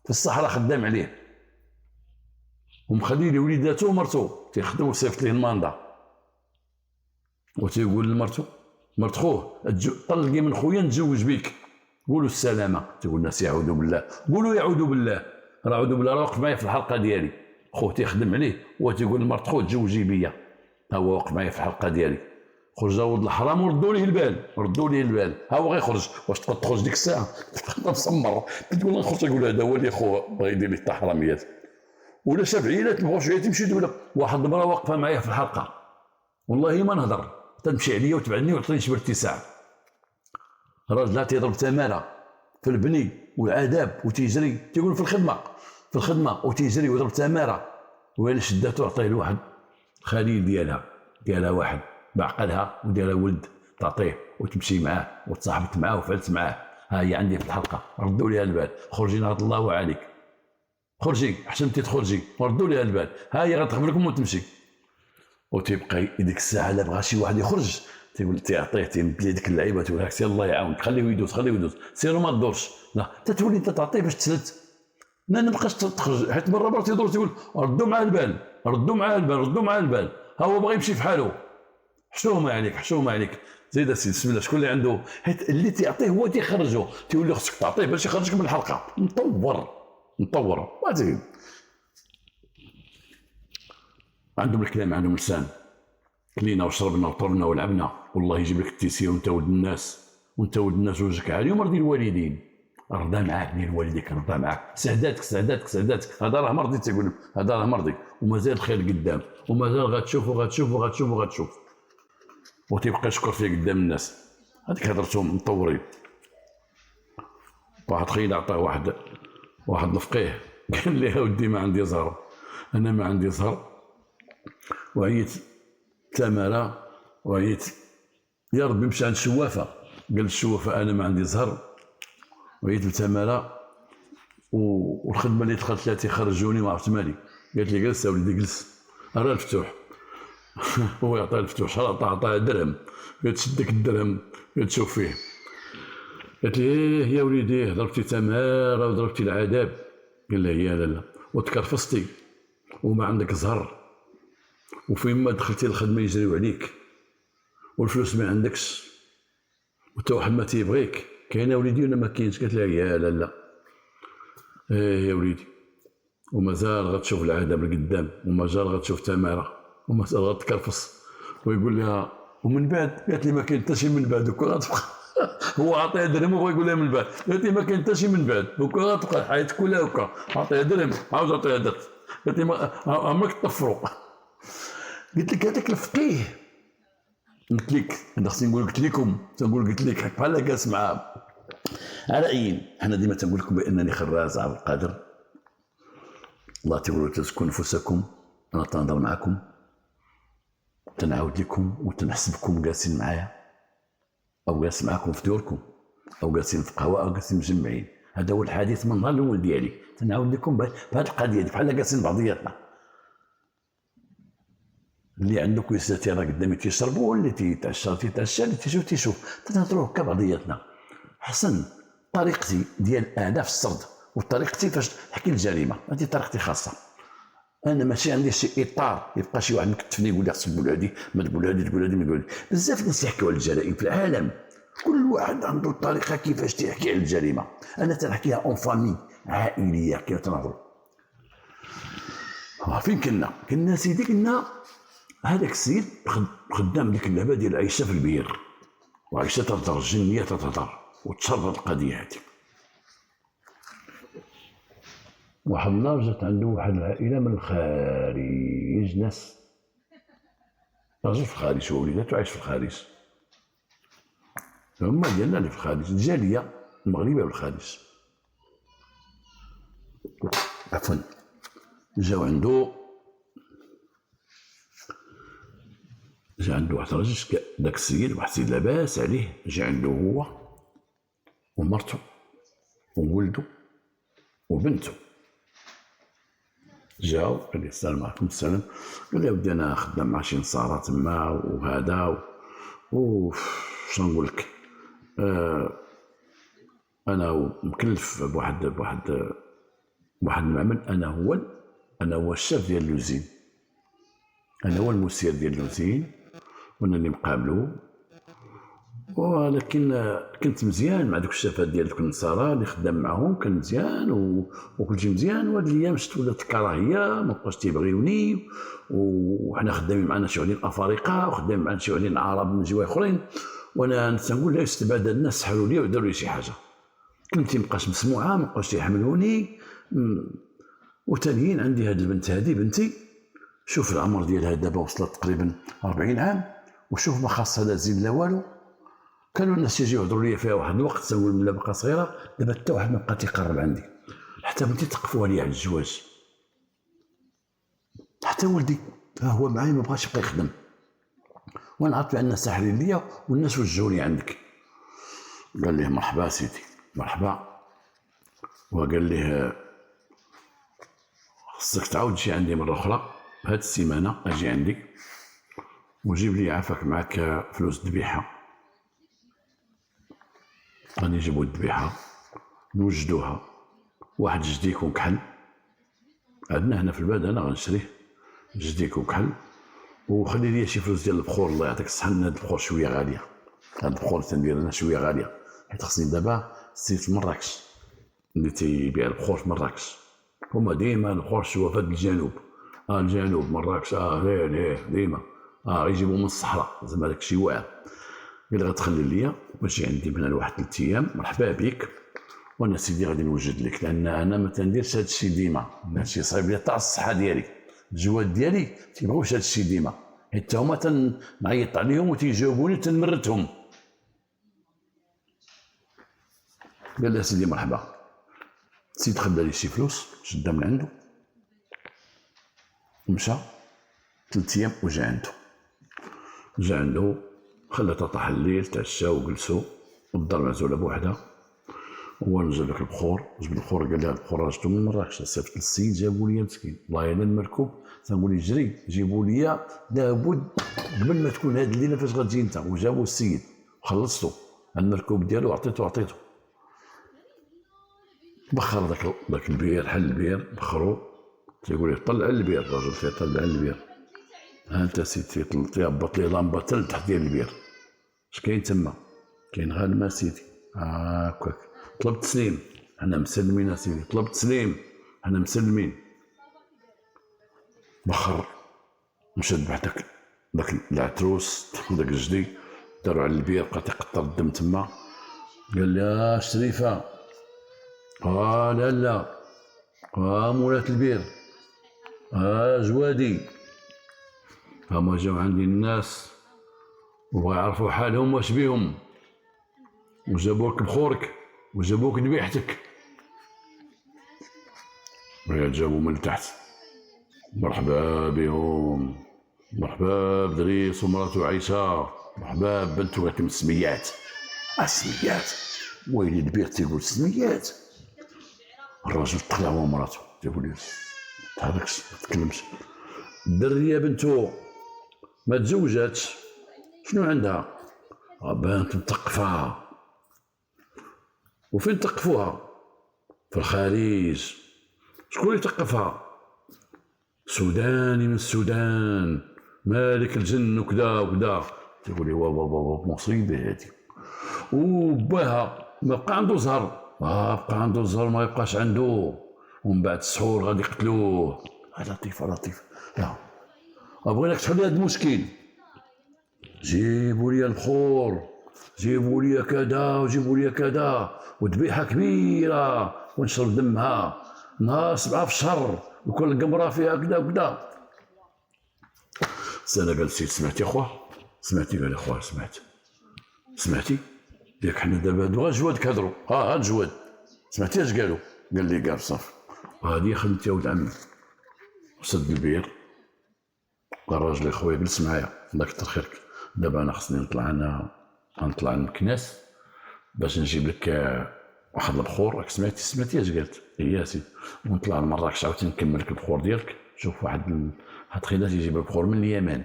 الصحراء خدام عليه، ومخلي لي وليداتو ومرتو تيخدموا صيفط ليه الماندا. وتيقول لمرتو، مرت خوه طلقي من خويا نتزوج بيك، قولوا السلامه. تقول الناس يعوذ بالله، قولوا يعوذ بالله، راه عوذ بالله راه واقف معايا في الحلقه ديالي، خوه تيخدم عليه وتيقول لمرت خوه تزوجي بيا، ها هو واقف معايا في الحلقه ديالي. خرج ولد الحرام وردوا ليه البال، ها هو غيخرج. واش تقدر تخرج ديك الساعه؟ تبقى مسمر، تقول نخرج تقول هذا هو اللي خوه بغا يدير لي حراميات. ولا شاف عيالات مبغاوش تمشي تقول واحد المراه واقفه معايا في الحلقه، والله ما نهضر، تمشي عليا وتبعني وتعطيني شبر اتساع. راجل تيضرب تماره في البني والعذاب وتيجري، تيقول في الخدمه وتيجري ويضرب تماره، وين شداتو عطيه لواحد خليل ديالها واحد بعقلها وديرها ولد تعطيه وتمشي معاه وتصاحبت معاه وفعلت معاه. ها هي عندي في الحلقه، ردوا ليها البال، خرجي نهض الله عليك، خرجي حشمتي تخرجي، وردوا ليها البال، ها هي غتخبر لكم وتمشي. وتيبقى ديك الساعه لا بغى شي واحد يخرج تيقول تعطيه تيمد ديك اللعيبه تقول لك سي الله يعاونك، خليه يدوز سيروا ما تدورش، لا تتولي انت تعطيه باش تسلت، ما نبقاش تخرج. حيت مره تيدور تيقول ردوا مع البال، ها هو بغى يمشي في حاله، حشومه عليك زيد السيد بسم الله. شكون اللي عنده؟ حيت اللي تيعطيه هو تيخرجه، تيقول له خصك تعطيه باش يخرجك من الحلقه. مطور ما عندهم الكلام، عندهم لسان، كلينا وشربنا وطرنا ولعبنا، والله يجيب لك التيسير وانت ولد الناس وجهك عالي ومرضي الوالدين، رضا معاك ديال والديك، رضا معاك، سعداتك هذا راه مرضي، تيقول هذا راه مرضي ومازال الخير قدام، ومازال غتشوف وتيبقى يشكر فيه قدام الناس. هذيك هضرتهم مطورين. واحد خينا عطاه واحد الفقيه قال لي اودي ما عندي زهر، انا ما عندي زهر وعيت تماره وعيت، يا ربي مشى عند الشوافه، قال الشوافه انا ما عندي زهر وعيت التماره والخدمه اللي دخلت لها تيخرجوني ما عرفت مالي. قالت لي جلس وليدي جلس، راه الفتوح. هو يعطيها الفتوح، شحال عطاها درهم، قالت شدك الدرهم قالت شوف فيه. قالت لي ايه يا وليدي ضربتي تماره وضربتي العذاب، قال لها يا لا وتكرفصتي وما عندك زهر، وفين ما دخلتي الخدمه يجريو عليك والفلوس ما عندكش، وتا واحد ما تيبغيك، كاين وليدي ولا ما كاينش؟ قالت لها يا لا ايه يا وليدي، ومازال غتشوف العذاب القدام، ومازال غتشوف تماره، ومازال غتكرفص. ويقول لها ومن بعد قالت لي ما كاين حتى شي من بعد، دوكا غتبقى هو عطيها درهم وبغى يقول لها من بعد، قالت لي ما كاين حتى شي من بعد، دوكا غتبقى الحياه كلها هكا، عطيها درهم عاود عطيها درهم، قالت لي عمرك تطفروا. قلت لك هذاك الفقيه، قلت لك انا خصني نقول، قلت لكم تنقول، قلت لك بحال جالس معاه. على اي حنا ديما تنقول لكم بانني خراز عبد القادر، الله تقولوا تزكوا نفوسكم، انا تنهضر معكم تنعاود لكم وتنحسبكم جالسين معايا، او جالس معكم في دوركم، او جالسين في قهوه، او جالسين مجمعين. هذا هو الحديث من النهار الاول ديالي، تنعاود لكم بهذه القضيه بحال جالسين بعضياتنا. اللي عنده كويساتي راه قدامي تيشربوا، واللي تيتعشى، اللي تيشوف تنهضروا هكا بعضياتنا. حسن طريقتي ديال انا في السرد، وطريقتي فاش نحكي الجريمه، هذه طريقتي خاصه. انا ماشي عندي شي اطار يبقى شي واحد مكتفني يقول لي خصك تقول هذه، ما تقول هذه، تقول هذه، ما تقول. بزاف الناس يحكيوا على الجرائم في العالم، كل واحد عنده الطريقه كيفاش تيحكي على الجريمه. انا تنحكيها اون فامي، عائليه، كيف تنهضروا. فين كنا سيدي، كنا هذاك السيد خدام ديك اللعبه ديال عيشه في البير، وعيشه تهضر، الجنيه تتهضر، وتشربت القضيه هذه. واحد النهار جات عنده واحد العائله من الخارج، ناس راجل في الخارج، هو وليداتو عايش في الخارج، هما ديالنا اللي في الخارج، الجاليه المغربيه بالخارج. عفوا، جا عنده واحد الراجل، داك السيد واحد السيد لاباس عليه، جا عنده هو ومرته وولده وبنته. جاو قال لي السلام عليكم. السلام. قال لي ودي انا خدام مع شي نصارى تما وهذا شنو نقول لك، انا مكلف بواحد المعمل، انا هو الشاف ديال اللوزين، انا هو المسير ديال اللوزين، وانا اللي مقابلو. ولكن كنت مزيان مع دوك الشافات ديال دوك النصارى اللي خدام معاهم، كان مزيان وكل شيء مزيان. وهاد الايام شفت ولات الكراهيه، ما بقاوش تيبغيوني، وحنا خدامين معنا شي وحدين افارقه، وخدامين معنا شي وحدين عرب من جواي اخرين، وانا تنقول لا استبعد الناس، سحروا لي وداروا لي شي حاجه، كلمتي مابقاش مسموعه، مابقاوش تيحملوني. وثانيين عندي هاد البنت، هادي بنتي، شوف العمر ديالها دابا وصلت تقريبا 40 عام، وشوف ما خاصها لا زين لا والو. كانوا الناس يجيو يهضروا لي فيها واحد الوقت، تنقول ملي باقا صغيره، دابا حتى واحد ما بقى تيقرب عندي، حتى بنتي تقفوا عليا على الزواج، حتى ولدي ها هو معايا ما بغاش يبقى يخدم، وانا عرفت بان ساحرين ليا والناس وجهوني عندك. قال ليه مرحبا سيدي، مرحبا. وقال ليه خصك تعاود تجي عندي مره اخرى هاد السيمانه، اجي عندك وجيب لي عافاك معاك فلوس الذبيحه. غادي نجيبو الذبيحه نوجدوها، واحد جديك وكحل عندنا هنا في البلاد، انا غنشريه جديك وكحل، وخلي لي شي فلوس ديال البخور، الله يعطيك الصحه. هاد البخور شويه غاليه، هاد البخور تندير انا شويه غاليه، حيت خصني دابا سيت في مراكش اللي تيبيع البخور في مراكش، هما ديما البخور شويه في الجنوب، الجنوب مراكش، ليه ديما يجيبوا من الصحراء، زعما داك الشيء واعر. قال لي غتخلي ليا واجي عندي من لواحد 3 ايام، مرحبا بك، وانا سيدي غادي نوجد لك، لان انا ما تنديرش هذا الشيء ديما، هادشي صعيب ليا تاع الصحه ديالي، الجواد ديالي تيبغيوش هذا الشيء ديما، حيت هما تنعيط عليهم وتيجاوبوني تنمرتهم. قال لي سيدي مرحبا. السيد خدا لي شي فلوس شدا من عنده، مشى 3 ايام وجا عنده، خلى طاح الليل، تعشى وجلسوا، والدار معزوله بوحدها، هو نزل لك البخور، جبد البخور، قال لي البخور راجتو من مراكش، صيفط للسيد جابوا لي مسكين، والله الا المركوب تنقول لي جري جيبوا لي لابد قبل ما تكون هذه الليله فاش غتجي انت، وجابوا السيد وخلصتو المركوب ديالو وعطيتو بخر داك البير، حل البير بخرو، تيقول لي طلع البير، الراجل تيطلع البير، ها انت سيدي تيهبط لي لامبه حتى لتحت ديال البير، اش كاين تما؟ كاين غير الماء سيدي، هاكاك. طلبت تسليم، حنا مسلمين سيدي، طلبت تسليم، حنا مسلمين. بخر مشى ذبح داك العتروس داك الجدي دارو على البير، بقى تيقطر الدم تما. قال لي شريفه، لالا، مولات البير، جوادي. هما جاو عندي الناس وبغا يعرفوا حالهم واش بيهم، وجابوك بخورك وجابوك ذبيحتك. ويا جابوا من تحت، مرحبا بهم، مرحبا بدريس ومراتو عيشه، مرحبا بنتو. قالت لهم السميات. السميات؟ ويلي البير تيقول السميات. الراجل طلع هو ومراتو تيقول لي تحركش ما تكلمش. الدريه بنتو ما تزوجاتش، شنو عندها؟ بانت مثقفه. وفين تقفوها؟ في الخارج. شكون اللي تقفها؟ سوداني من السودان، مالك الجن وكذا وكذا. تقول لي واه مصيبه هذه. وباها ما بقى عنده زهر، بقى عنده زهر ما يبقاش عنده، ومن بعد السحور غادي يقتلوه. لطيف. لا بغيناك تحل هذا المشكل. جيبوا لي البخور، جيبوا لي كذا وجيبوا لي كذا، وذبيحه كبيره ونشرب دمها نهار 7 في الشهر، وكل قمره فيها كذا وكذا. سنه قال السيد سمعتي اخويا؟ سمعتي؟ قال اخويا سمعتي؟ ياك حنا دابا هادو غير جواد كهضروا، هاد جواد. سمعتي اش قالوا؟ قال لي قال صافي هادي خدمتي يا ولد عمي. سد البير، قال الراجل اخويا جلس معايا الله يكثر خيرك، دابا انا خصني نطلع للكناس باش نجيب لك واحد البخور. راك سمعتي اش قالت؟ هي سيدي. ونطلع لمراكش عاوتاني نكمل لك البخور ديالك. شوف واحد خيدات يجيب البخور من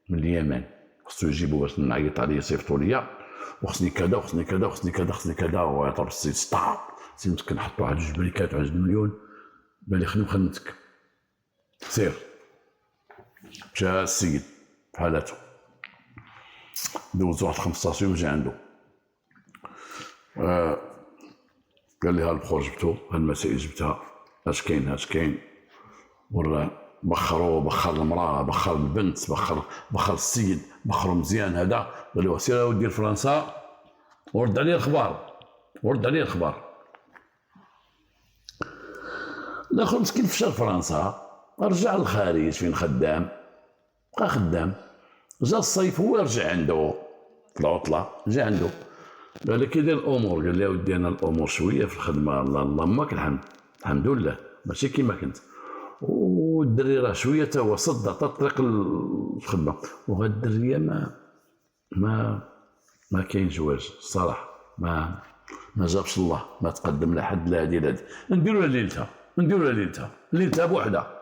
اليمن، خصو يجيبو باش نعيط عليه يصيفطو ليا، وخصني كذا وخصني كذا وخصني كذا خصني كذا. ويعطر السيد سطا سيدي مسكن، نحطو واحد 2 بريكات و2 مليون، بالي خدمتك سير. مشى السيد بحالاتو، دوز واحد 15 يوم جا عنده. قال لي ها البخور جبتو، ها المسائل جبتها، اش كاين. وراه بخر المراه، بخر البنت، بخر السيد، بخرو مزيان هذا. قال له سير ودي لفرنسا ورد عليه الخبار. الاخر مسكين فشل فرنسا، رجع للخارج فين خدام، بقى خدام. جا الصيف هو رجع عنده في العطله، جا عنده قال لي كي داير الامور؟ قال لي ودي انا الامور شويه في الخدمه اللهم لك الحمد، الحمد لله ماشي كيما كنت. والدري راه شويه تا هو صد عطى طريق الخدمه. وهاد الدريه ما كاين جواز الصراحه، ما جابش الله، ما تقدم لا حد لا هادي لا هادي. نديروا ليلتها بوحدها،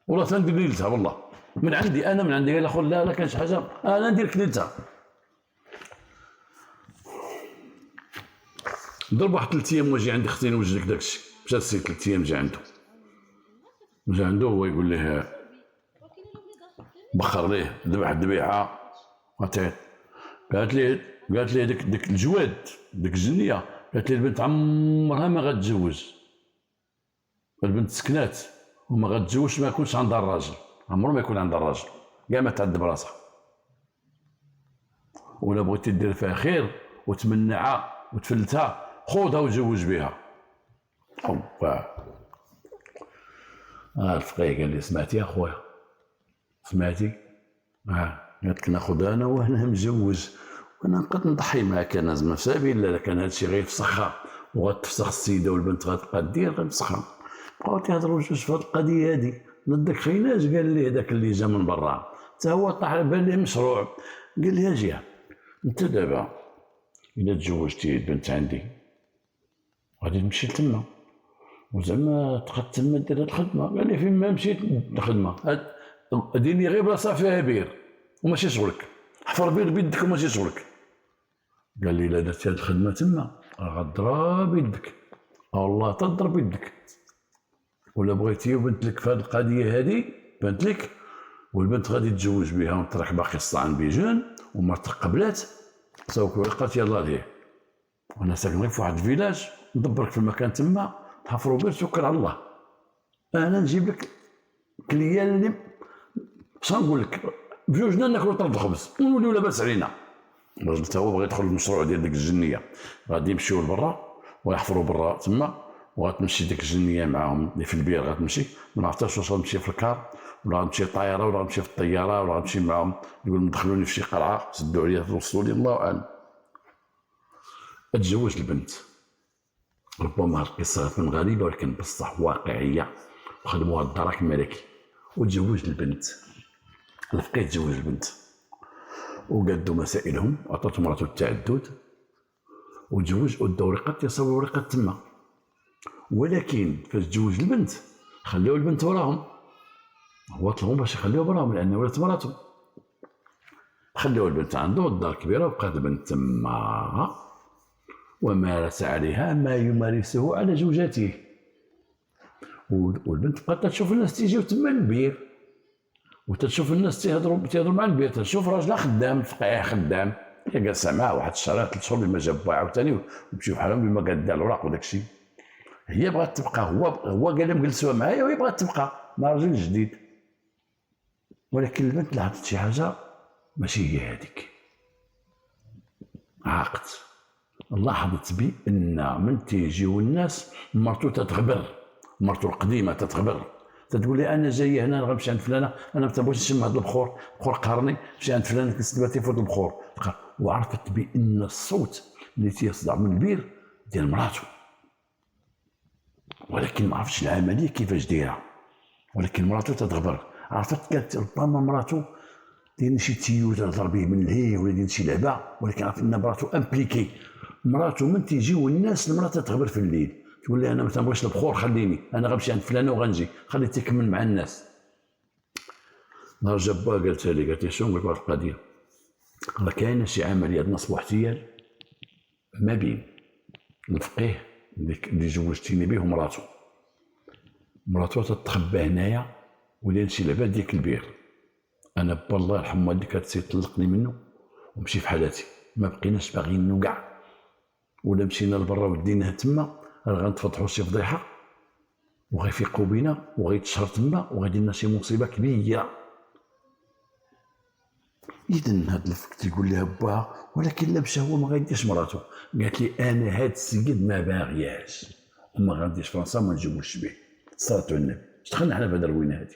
والله تندير ليلتها والله من عندي قال اخو لا كان شي حاجه انا ندير لك ليلتها. ضرب واحد 3 ايام واجي عندي اختي نوجد لك داكشي. مشى السيد 3 ايام جا عنده هو يقول ليه بخر ليه ذبح الذبيحه وتعيط. قالت لي ديك الجواد ديك الجنيه، قالت لي البنت عمرها ما غتزوج، البنت سكنات وما غتزوجش، ما يكونش عندها الراجل، عمره ما يكون عندها الراجل، كاع ما تعذب راسها. ولا بغيتي دير فيها خير وتمنعها وتفلتها، خذها وتزوج بها. الفقيه قال لي سمعتي يا خويا؟ سمعتي؟ قالت لك ناخذ انا وانا مزوج، وانا نقدر نضحي معاك انا زعما في سبيل الله. كان هادشي غير فسخها وغتفسخ السيده والبنت غتبقى دير غنفسخها. بقاو تيهضروا جوج في هاد القضيه هادي. ندك خيناش قال لي هذاك اللي جا من برا حتى هو طاح بان ليه مشروع. قال لي اجي انت دابا الا تزوجتي البنت عندي غادي تمشي تما، وزعما تقد تما دير هاد الخدمه. قال لي فين ما مشيت الخدمه ديني غير بلاصه فيها بير وماشي شغلك، حفر بير بيدك وماشي شغلك. قال لي الا درتي هاد الخدمه تما راه غضرب يدك، والله تضرب يدك. ولا بغيتي وبنت لك في هاد القضيه هادي بنت لك، والبنت غادي تتزوج بها وانت راك باقي الصعن بيجون وما تقبلات، سوك ورقات يلا ليه. وانا ساكن غير في واحد الفيلاج ندبرك في المكان تما، تحفروا بير توكل على الله. انا نجيب لك كليان اللي باش نقول لك بجوجنا ناكلوا طرد الخبز ونوليو لاباس علينا. الراجل تا هو بغى يدخل المشروع ديال ديك الجنيه، غادي يمشيو لبرا ويحفروا برا تما، وغتمشي ديك الجنيه معاهم اللي في البير، غتمشي ما عرفتش واش غتمشي في الكار ولا غتمشي طايره ولا غتمشي في الطياره ولا غتمشي معاهم، يقول دخلوني في شي قلعه سدوا عليا توصلوا لي، الله اعلم. اتزوج البنت، ربما القصه غتكون غريبه ولكن بصح واقعيه، وخدموها الدرك الملكي. وتزوج البنت، الفقيه تزوج البنت وقادوا مسائلهم وعطاتو مراتو التعدد وتزوج، وداو ورقات يصاوبوا الورقات تما. ولكن فاش تزوج البنت خليو البنت وراهم، هو طلبوا باش يخليوها وراهم لان ولات مراتو. خليو البنت عنده، الدار كبيره وبقات البنت تما، ومارس عليها ما يمارسه على زوجاته. والبنت بقات تشوف الناس تيجيو تما للبير، وتشوف الناس تيهضروا مع البير، تشوف راجلها خدام فقيه خدام، هي جالسه معاه واحد الشهر 3 شهور اللي ما جاب با عاوتاني، ومشيو بحالهم بما قاد دار الوراق وداك الشيء. هي بغات تبقى، هو قال لهم جلسوها معايا وهي بغات تبقى مع راجل جديد. ولكن البنت لاحظت شي حاجه ماشي هي هذيك، عاقت، لاحظت بان من تيجيو الناس مرتو تتغبر، مرتو القديمه تتغبر، تقول لي انا جايه هنا غنمشي عند فلانه، انا ما تبغيش نشم هذا البخور، بخور قهرني، نمشي عند فلان كنستبات يفوت البخور. وعرفت بان الصوت اللي تيصدع من البير ديال مراتو، ولكن ما عرفتش العمليه كيفاش دايره. ولكن مراتو تتغبر، عرفت كانت ربما مراتو دايرين شي تيو تهضر به من الهي ولا دايرين شي لعبه، ولكن عرفت ان مراتو امبليكي. مراتو من تيجيو الناس المراه تتغبر في الليل، تقول لي انا ما تنبغيش البخور خليني، انا غنمشي عند فلانه وغنجي، خلي تكمل مع الناس. نهار جابها قالتها لي، قالت لي شنو قلت لها القضيه؟ راه كاينه شي عمليه نصب واحتيال ما بين الفقيه اللي جوجتيني به ومراتو. مراتو تتخبى هنايا وداير شي لعبه ديك البير، انا با الله يرحم والديك كتسي طلقني منه ومشي في حالاتي، ما بقيناش باغيين كاع، ولا مشينا لبرا وديناه تما راه غنتفضحوا شي فضيحه وغيفيقوا بينا وغيتشهر تما وغيدير لنا شي مصيبه كبيره. اذا هاد الفك تيقول لها باها، ولكن لا مشى هو ما غيديش مراتو، قالت لي انا هاد السيد ما باغياش وما غاديش فرنسا ما نتزوجش به، صلاه على النبي. دخلنا حنا بهاد الروينه هادي.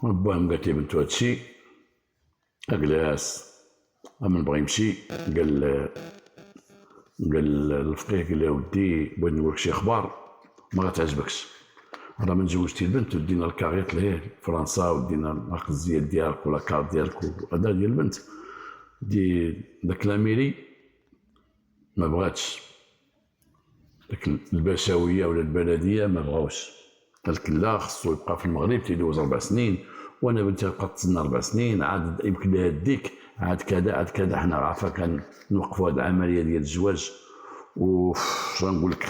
باهم قالت لي بنتو هادشي، اجلاس من بغى يمشي قال الفقيه، قال له ودي بغيت نقول لك شي اخبار ما غتعجبكش، راه من زوجتي البنت ودينا الكاريط ليه فرنسا ودينا الخزيه ديالك ولا كارت ديالك وهذا ديال البنت دي داك لاميري ما بغاتش، داك البشويه ولا البلديه ما بغاوش، قالت لا خصو يبقى في المغرب تيدوز 4 سنين، وانا بنتي بقات تسنى 4 سنين، عاد يمكن لها ديك عاد كذا عاد كذا. حنا عارفه كان نوقفوا هذه العمليه ديال الزواج، وش غنقول لك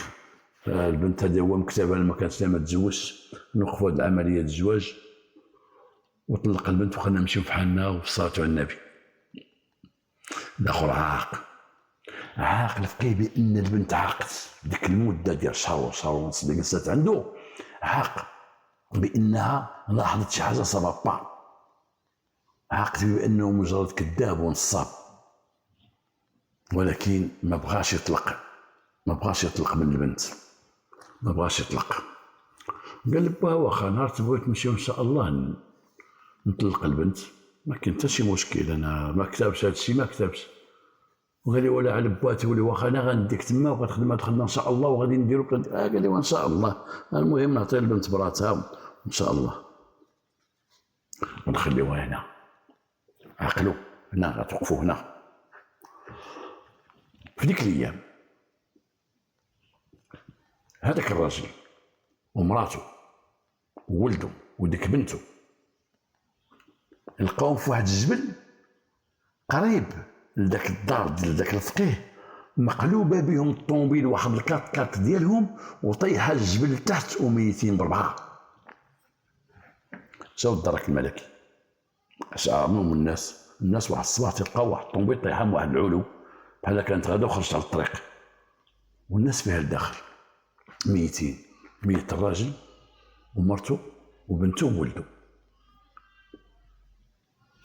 البنت هذه هو مكتبها ما كانتش ما تزوجش، نوقفوا هذه العمليه ديال الزواج وطلق البنت وخلينا نمشيو بحالنا وصلاه على النبي. الاخر عاق الفقيه بان البنت عاقت ديك المده ديال شهر ونص اللي جلست عنده، عاق بانها لاحظت شي حاجه صابا، عاقت بانه مجرد كذاب ونصاب، ولكن ما بغاش يطلق من البنت، ما بغاش يطلق. قال لباها واخا نهار تبغيو تمشيو ان شاء الله نطلق البنت، ما كاين حتى شي مشكل، انا ما كتبش هذا الشيء ما كتبش. وقال لي ولا على با تقول لي واخا انا غنديك تما وغتخدم هاد الخدمه ان شاء الله وغادي نديرو قال لي وان شاء الله، المهم نعطي البنت براتها ان شاء الله ونخليوها هنا. عقلوا هنا، غتوقفوا هنا. في ديك الايام هذاك الراجل ومراته وولده وديك بنته لقاوهم في واحد الجبل قريب لذاك الدار ديال ذاك الفقيه، مقلوبه بهم الطوموبيل واحد الكات ديالهم وطيحه الجبل تحت وميتين بربعه. جاو الدرك الملكي شعرهم الناس واحد الصباح تلقاو واحد الطوموبيل طيحه من واحد العلو بحال كانت غادا وخرجت على الطريق، والناس فيها لداخل ميتين، ميت الراجل ومرته وبنته وولده.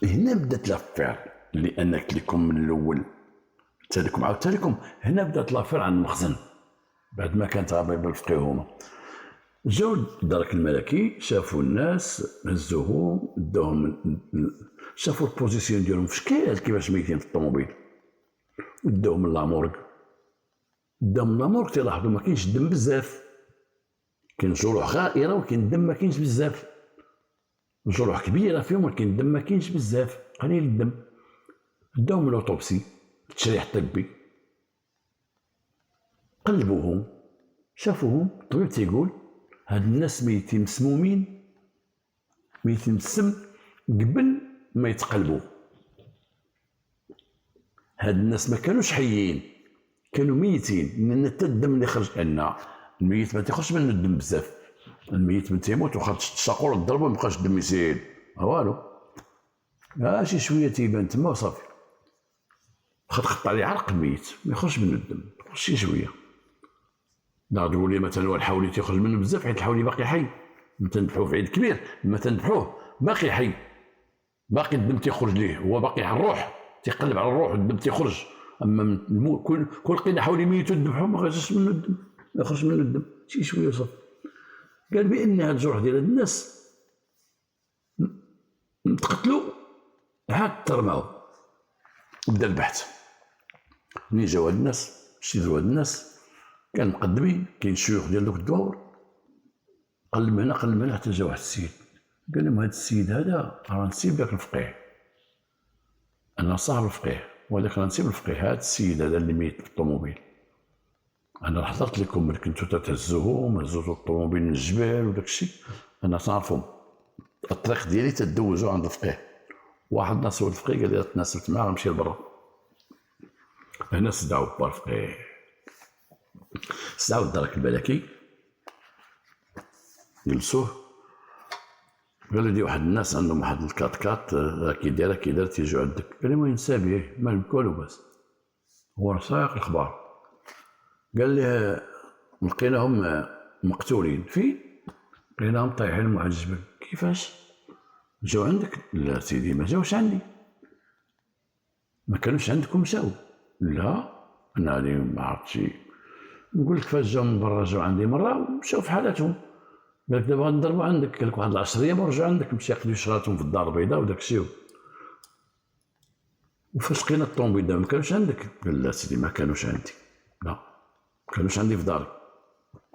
هنا بدات لافير اللي انا قلت لكم من الاول، قلت لكم عاودت لكم. هنا بدات لافير عن المخزن بعد ما كانت غابه الفقيه هما جاو الدرك الملكي، شافوا الناس هزوهم داوهم، شافوا البوزيسيون ديالهم في شكال كيفاش ميتين في الطوموبيل، وداوهم لامورغ. داهم لامورغ تيلاحظوا ما كاينش الدم بزاف، كاين جروح غائره ولكن الدم ما كاينش بزاف، جروح كبيره فيهم ولكن الدم ما كاينش بزاف، قليل الدم. داهم لوطوبسي، التشريح الطبي، قلبوهم شافوهم. الطبيب تيقول هاد الناس ميتين مسمومين، ميتين بالسم قبل ما يتقلبوا. هاد الناس ما كانوش حيين، كانوا ميتين، لان حتى الدم اللي خرج لنا الميت ما تيخرجش منه الدم بزاف. الميت من تيموت وخا تشاقوا ضربوا ما بقاش الدم يسيل والو، شي شويه تيبان تما وصافي، واخا تخط عليه عرق الميت ما يخرجش منه الدم، شي شويه. لا تقول لي مثلا الحولي تيخرج منه بزاف حيت الحولي باقي حي، ما تنذبحوه في عيد كبير، لما تنذبحوه باقي حي، باقي الدم تيخرج ليه، هو باقي على الروح، تيقلب على الروح والدم تيخرج. اما من كل قيل حولي ميت تذبحوه ما خرجش منه الدم، ما يخرج منه الدم شي شويه صافي. قال بان هاد الجروح ديال هاد الناس تقتلوا عاد ترماو. بدا البحث، ملي جاو هاد الناس شدوا هاد الناس كان مقدمين، كاين الشيوخ ديال دوك الدواور، قلب هنا قلب هنا حتى جا واحد السيد قال لهم هاد السيد هذا راه نسيب داك الفقيه، انا صاحب الفقيه ولكن نسيب الفقيه، هاد السيد هذا اللي ميت في الطوموبيل انا حضرت لكم ملي كنتو تهزوهم، هزوتو الطوموبيل من الجبال وداك الشيء، انا تعرفهم الطريق ديالي تدوزو عند الفقيه. واحد ناس هو الفقيه قال لي تناسبت معاه نمشي لبرا. هنا صدعوا با الفقيه، صدعوا الدرك الملكي جلسوه، قال لي واحد الناس عندهم واحد الكات كات كي دايره تيجوا عندك. قال لي وين سابيه ما نبك والو باس، هو سايق الخبار. قال لي لقيناهم مقتولين. فين؟ لقيناهم طايحين مع الجبل. كيفاش؟ جاو عندك؟ لا سيدي ما جاوش عندي. ما كانوش عندكم مشاو؟ لا انا هذه ما عرفتش. نقول لك كيفاش جاو من برا، جاو عندي مره ومشاو في حالاتهم. قال لك دابا غنضربوا عندك، قال لك واحد 10 ايام ورجعوا عندك، مشى يقضيو شغلاتهم في الدار البيضاء وداك الشيء. وفاش لقينا الطوموبيل دابا ما كانوش عندك؟ قال لا سيدي ما كانوش عندي، لا ما كانوش عندي في داري.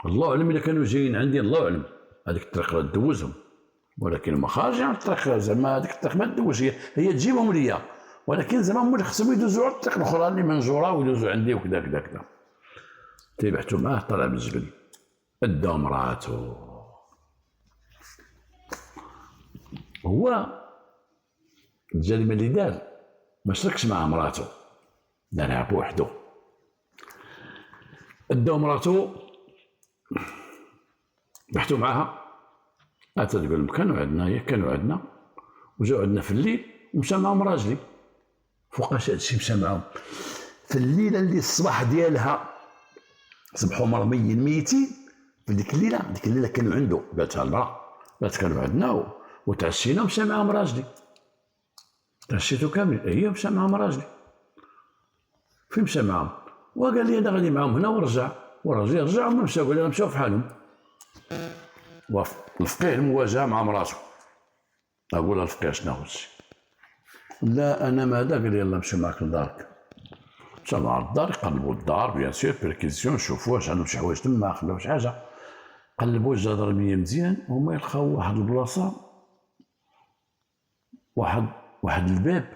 الله اعلم الا كانوا جايين عندي، الله اعلم. هذيك الطريق راه دوزهم، ولكن هما خارجين على الطريق، زعما هذيك الطريق ما تدوز، هي تجيبهم ليا، ولكن زعما هما اللي خصهم يدوزوا على الطريق الاخرى اللي منجوره ويدوزوا عندي وكذا كذا كذا. تيبحثوا معاه طلع من الجبل، اداو مراتو. هو الجريمه اللي دار ما شركش مع مراتو، دارها بوحدو. اداو مراتو بحثوا معاها، عاد تقول لهم كانوا عندنا وجاو عندنا في الليل ومشى معهم راجلي. فوقاش هادشي مشى معهم في الليله اللي الصباح ديالها صبحوا مرميين ميتين. في ديك الليله كانوا عنده، قالتها المراه، قالت كانوا عندنا وتعشينا ومشى معهم راجلي. تعشيتو كامل هي مشى معهم راجلي. فين مشى معهم؟ وقال لي انا غادي معهم هنا ورجع، والراجل رجع وما مشاو، قال لي مشاو في حالهم. الفقيه المواجهه مع مراته، اقول لها الفقيه شنو هو الشيء؟ لا انا ما هذا. قال لي يلا مشي معك لدارك. مشى مع الدار، يقلبوا الدار بيان سور بيركيزيون، شوفوا واش عندهم شي حوايج تما، خلاو شي حاجه، قلبوا الجدرميه مزيان. هما يلقاو واحد البلاصه، واحد الباب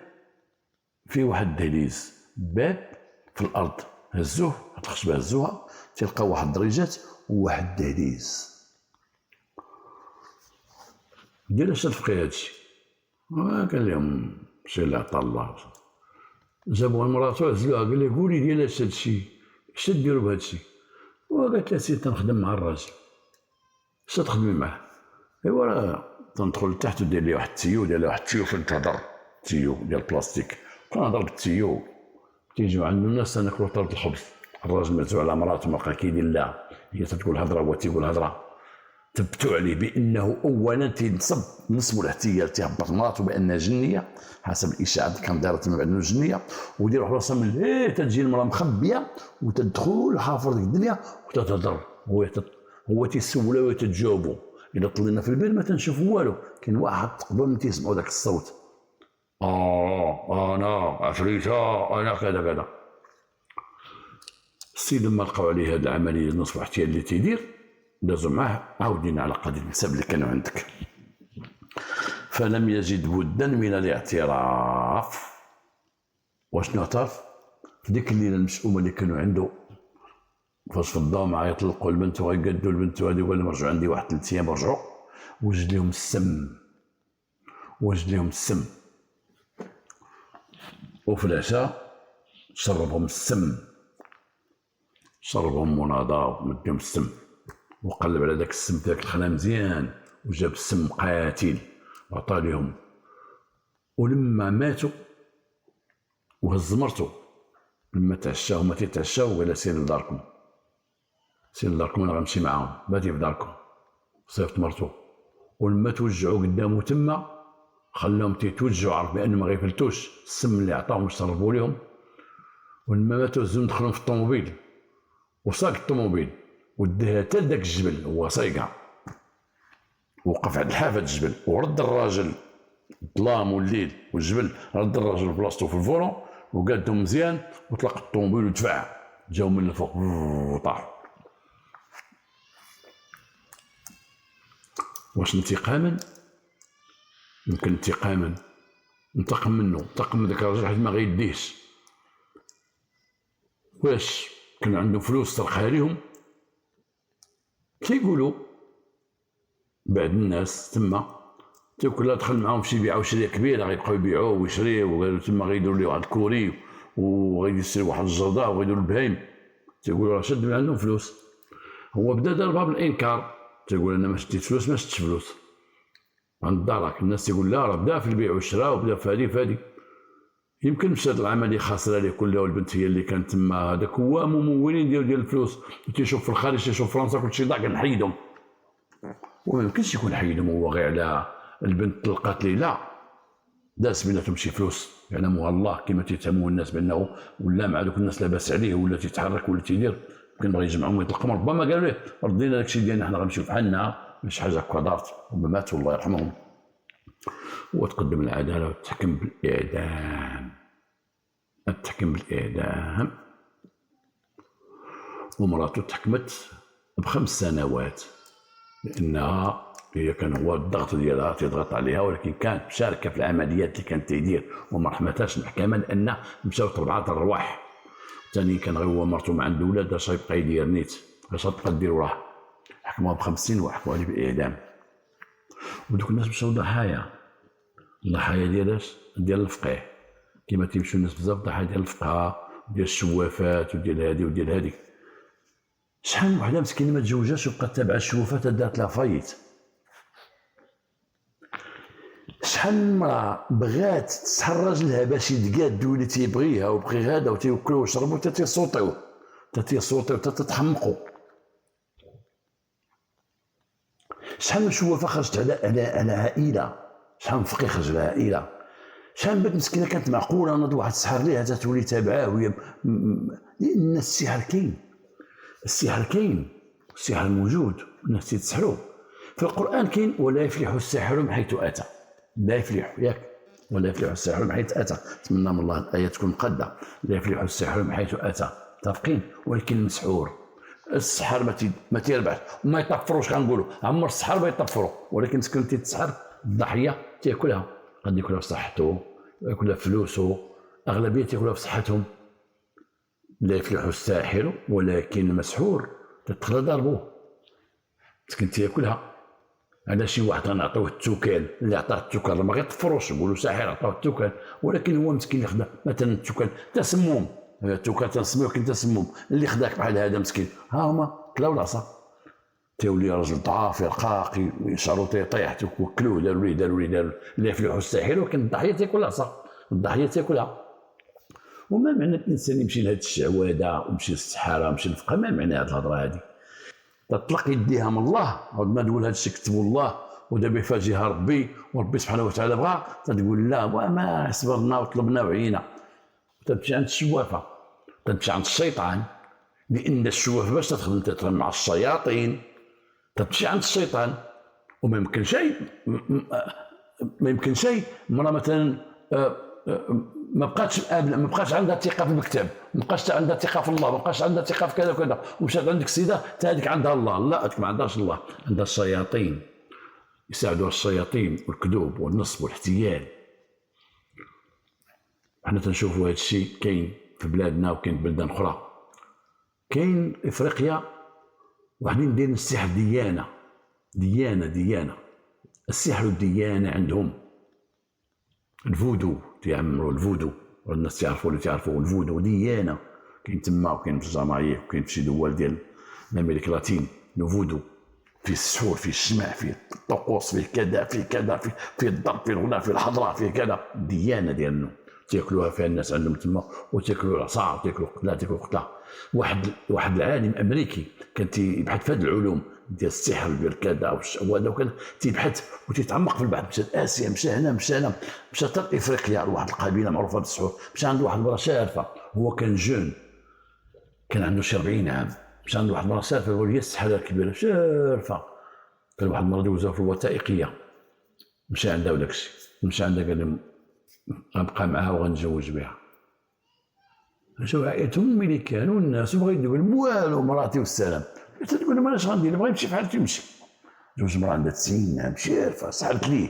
فيه واحد دهليز، باب في الارض، هزوه هاد الخشبه هزوها، تلقاو واحد الدريجات وواحد دهليز. قال اش الفقيه هادشي؟ قال لهم شي اللي عطا الله. جابوا مراتو عزلوها، قال لي قولي ديال اش هادشي، اش تديروا بهادشي؟ وقالت له سيدي تنخدم مع الراجل. اش تخدمي معاه؟ ايوا راه تندخل لتحت ودير لي واحد التيو، فين تهضر، تيو ديال البلاستيك، كنهضر بالتيو. تيجيو عندو الناس تناكلو طرد الخبز، الراجل مزوع على مراته ما بقى كيدير لها، هي تقول هضره هو تيقول هضره. ثبتوا عليه بانه اولا نسبوا الاحتيال تيهبط مراته بانها جنيه حسب الاشاعات اللي كانت دايره تما بعد انه جنيه، وديروا راسها من تجي المراه مخبيه وتدخل حافظ ديك الدنيا وتتهضر، هو تيسولها وهي تتجاوبوا. الا طلينا في البيت ما تنشوفوا والو، كاين واحد قبل ما تيسمعوا ذاك الصوت انا عفريته انا كذا كذا. السيد لما لقاو عليه هذه العمليه نصب احتيال اللي تيدير دازوا معاه عاودين على قضيه النسب اللي كانوا عندك، فلم يجد بدا من الاعتراف. وشنو اعترف؟ في ديك الليله المشؤومه اللي كانوا عنده فاش فضاو معاه يطلقوا البنت وغيقادوا البنت وهذه، وقال لهم رجعوا عندي واحد 3 ايام، رجعوا وجد لهم السم، وفي العشاء شربهم السم، شربهم مناضة ومدهم السم، وقلب على ذاك السم في ذاك الخلا مزيان وجاب السم قاتل وعطى لهم. ولما ماتوا وهز مرتو، لما تعشاو ما تيتعشاو قال سير لداركم، انا غنمشي معاهم، باتي في داركم، صيفط مرتو. ولما توجعوا قدامه تما خلاهم تيتوجعوا، عرف بان ما غيفلتوش السم اللي عطاهم شربوا لهم. ولما ماتوا هزوهم دخلهم في الطوموبيل وساق الطوموبيل وداها حتى لذاك الجبل، هو سايقها وقف عند حافه الجبل ورد الراجل الظلام والليل والجبل، رد الراجل بلاصتو في الفولون وقادهم مزيان وطلق الطوموبيل ودفع، جاو من الفوق وطاحوا. واش انتقاما؟ يمكن انتقاما، انتقم منه، انتقم من ذاك الراجل حيت ما غيديهش. واش كان عندهم فلوس سرقها ليهم؟ كيقولوا بعض الناس تما تيقول دخل معاهم شي بيعه وشريه كبيره غيبقاو يبيعوه ويشريه، وقالوا تما غيديروا ليه واحد الكوري وغيديروا واحد الجرده وغيديروا البهايم، تيقولوا راه شد من عندهم فلوس. هو بدا دار باب الانكار، تيقول انا ما شديت فلوس، ما شدتش فلوس عند دارك. الناس تيقول لا راه بدا في البيع والشراء وبدا في هذه يمكن مشات العمليه خاسره ليه كلها، والبنت هي اللي كانت تما. هذاك هو ممولين ديال الفلوس، تيشوف في الخارج تيشوف فرنسا كلشي ضاع كنحيدهم، وما يمكنش يكون حيدهم هو غير على البنت طلقات ليه، لا داس بيناتهم شي فلوس يعلموها الله، كما تيتهموا الناس بانه ولا مع دوك الناس لاباس عليه ولا تيتحرك ولا تيدير، يمكن بغى يجمعهم ويطلقهم. ربما قالوا ليه ردينا داكشي ديالنا حنا غنمشيو بحالنا، مش حاجه هكا دارت، هما ماتوا الله يرحمهم. وتقدم العداله وتحكم بالاعدام، ومراته تحكمت ب5 سنوات لانها هي كان هو الضغط ديالها تيضغط عليها، ولكن كانت مشاركه في العمليات اللي كانت تيدير وما رحمتهاش المحكمه لان مشاو 4 الارواح. ثاني كان غير هو مرته ما عنده ولاد، اش غيبقى يدير نيت، اش غتبقى دير وراه؟ حكموها ب50 سنين وحكموا عليه بالاعدام. ودوك الناس مشاو ضحايا ديال الفقيه، كما تيمشيو الناس بزاف ضحايا ديال الفقهاء وديال الشوافات وديال هذه وديال هذيك. شحال من وحده مسكينه ما تزوجاش وبقات تابعه الشوافات دارت لها فايت. شحال من مرأة بغات تسحر راجلها باش يتقاد واللي تيبغيها وبغي هذا وتيوكلوا ويشربوا حتى تيصوتيو حتى تتحمقوا. شحال من شوافه خرجت على عائله، شحال من فقيه خرج على عائله، شحال من بنت مسكينه كانت معقوله ناض واحد السحر ليها حتى تولي تابعاه وهي لان السحر كاين، السحر موجود والناس تيتسحروا. في القران كاين ولا يفلح الساحر من حيث اتى، لا يفلح ياك، ولا يفلح الساحر من حيث اتى، نتمنى من الله الايه تكون مقاده، لا يفلح الساحر من حيث اتى، متفقين. ولكن المسحور السحر ما تيربحش وما يطفروش، كنقولوا عمر السحر ما يطفروا، ولكن مسكين تيتسحر الضحيه تياكلها، غادي ياكلها في صحته، ياكلها فلوسه، اغلبيه تياكلها في صحتهم. لا يفلح الساحر ولكن المسحور تدخل ضربوه، مسكين تياكلها. هذا شي واحد غنعطيوه التوكال، اللي عطاه التوكال ما غيطفروش، نقولوا ساحر عطاه التوكال، ولكن هو مسكين اللي خدا مثلا التوكال تسمم، التوكال تنسميو كاين تسمم، اللي خداك بحال هذا مسكين ها هما كلاو العصا، تيولي راجل ضعاف رقاق يشعروا تيطيح، توكلوه داروا ليه لا يفلح الساحر، ولكن الضحيه تاكل العصا، الضحيه تاكلها. وما معنى الانسان يمشي لهاد الشعوذه ويمشي للسحاره ويمشي للفقه؟ ما معنى هاد الهضره هادي؟ تطلق يديها من الله، عود ما تقول هذا الشيء كتبه الله ودابا يفاجئها ربي وربي سبحانه وتعالى بغى، تقول لا وما صبرنا وطلبنا وعينا. تمشي عند الشوافه، تمشي عند الشيطان، لان الشوافه باش تدخل مع الشياطين تمشي عند الشيطان. وما يمكن شيء ما يمكن شيء مرة مثلا ما بقاش عندها ثقه في المكتب، ما بقاش عندها ثقه في الله، ما بقاش عندها ثقه في كذا وكذا، ومشات عندك السيده هذيك عندها الله، لا ما عندهاش الله، عندها الشياطين يساعدوها، الشياطين والكذوب والنصب والاحتيال. احنا تنشوفوا هذا الشيء كاين في بلادنا وكاين في بلدان اخرى. كاين افريقيا واحدين دايرين السحر ديانه السحر والديانه عندهم. الفودو تيعمروا الفودو، والناس تعرفوا الفودو ديانه، كاين تما وكاين في الجمايك وكاين في شي دول ديال الامريكا اللاتين. الفودو فيه السحور، فيه الشمع، فيه الطقوس، فيه كذا فيه كذا، فيه الضرب، فيه الغناء، فيه الحضره، فيه كذا. الديانه ديالنا تاكلوها فيها الناس عندهم تما، وتاكلوا العصا وتاكلوا قتله. واحد العالم امريكي كان تيبحث في هذه العلوم ديال السحر ديال كذا وهذا، وكان تيبحث وتيتعمق في البحث. مشى لاسيا، مشى هنا، مشى حتى افريقيا لواحد القبيله معروفه بالسحور. مشى عند واحد المراه شارفه، هو كان جون، كان عنده شي 40 عام. مشى عند واحد المراه شارفه، يقول هي السحره كبيره شارفه. كان واحد المراه دوزوها في الوثائقيه، مشى عندها وداك الشيء، مشى عندها قال لهم غنبقى معها وغنتزوج بها. مشاو عائلتهم ملي كانوا الناس وبغا يدير والو مراتي والسلام. تقول لهم علاش غندير، بغا يمشي بحال تيمشي. جوج مرا عندها 90 عام شارفه، سحرت ليه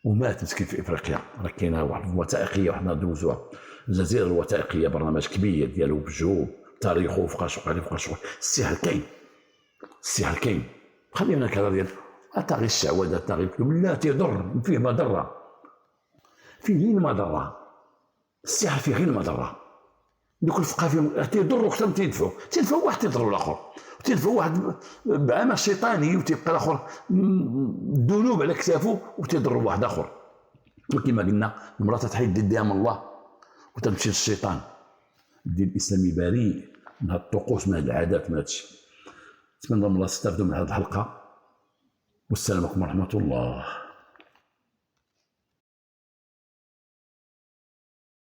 ومات مسكين في افريقيا. راه كاينه واحد الوثائقيه وحنا دوزوها، الجزيره الوثائقيه، برنامج كبير ديالو بجو تاريخه وفقاش وقع لي فوقاش. السحر كاين خلينا الكلام ديال حتى غير الشعوذه حتى غير لا تيضر، فيه مضره، فيه غير مضره. السحر فيه غير مضره. دوك الفقهاء فيهم تيضروا اكثر من تيدفعوا واحد تيضروا الاخر، تيدفعوا واحد بعمل شيطاني وتيبقى الاخر الذنوب على كتافه وتيضروا واحد اخر. وكما قلنا المراه تحيد يديها من الله وتمشي للشيطان. الدين الاسلامي بريء من هاد الطقوس، من هاد العادات، من هاد الشيء. نتمنى الله تستافدوا من هذه الحلقه، والسلام عليكم ورحمه الله.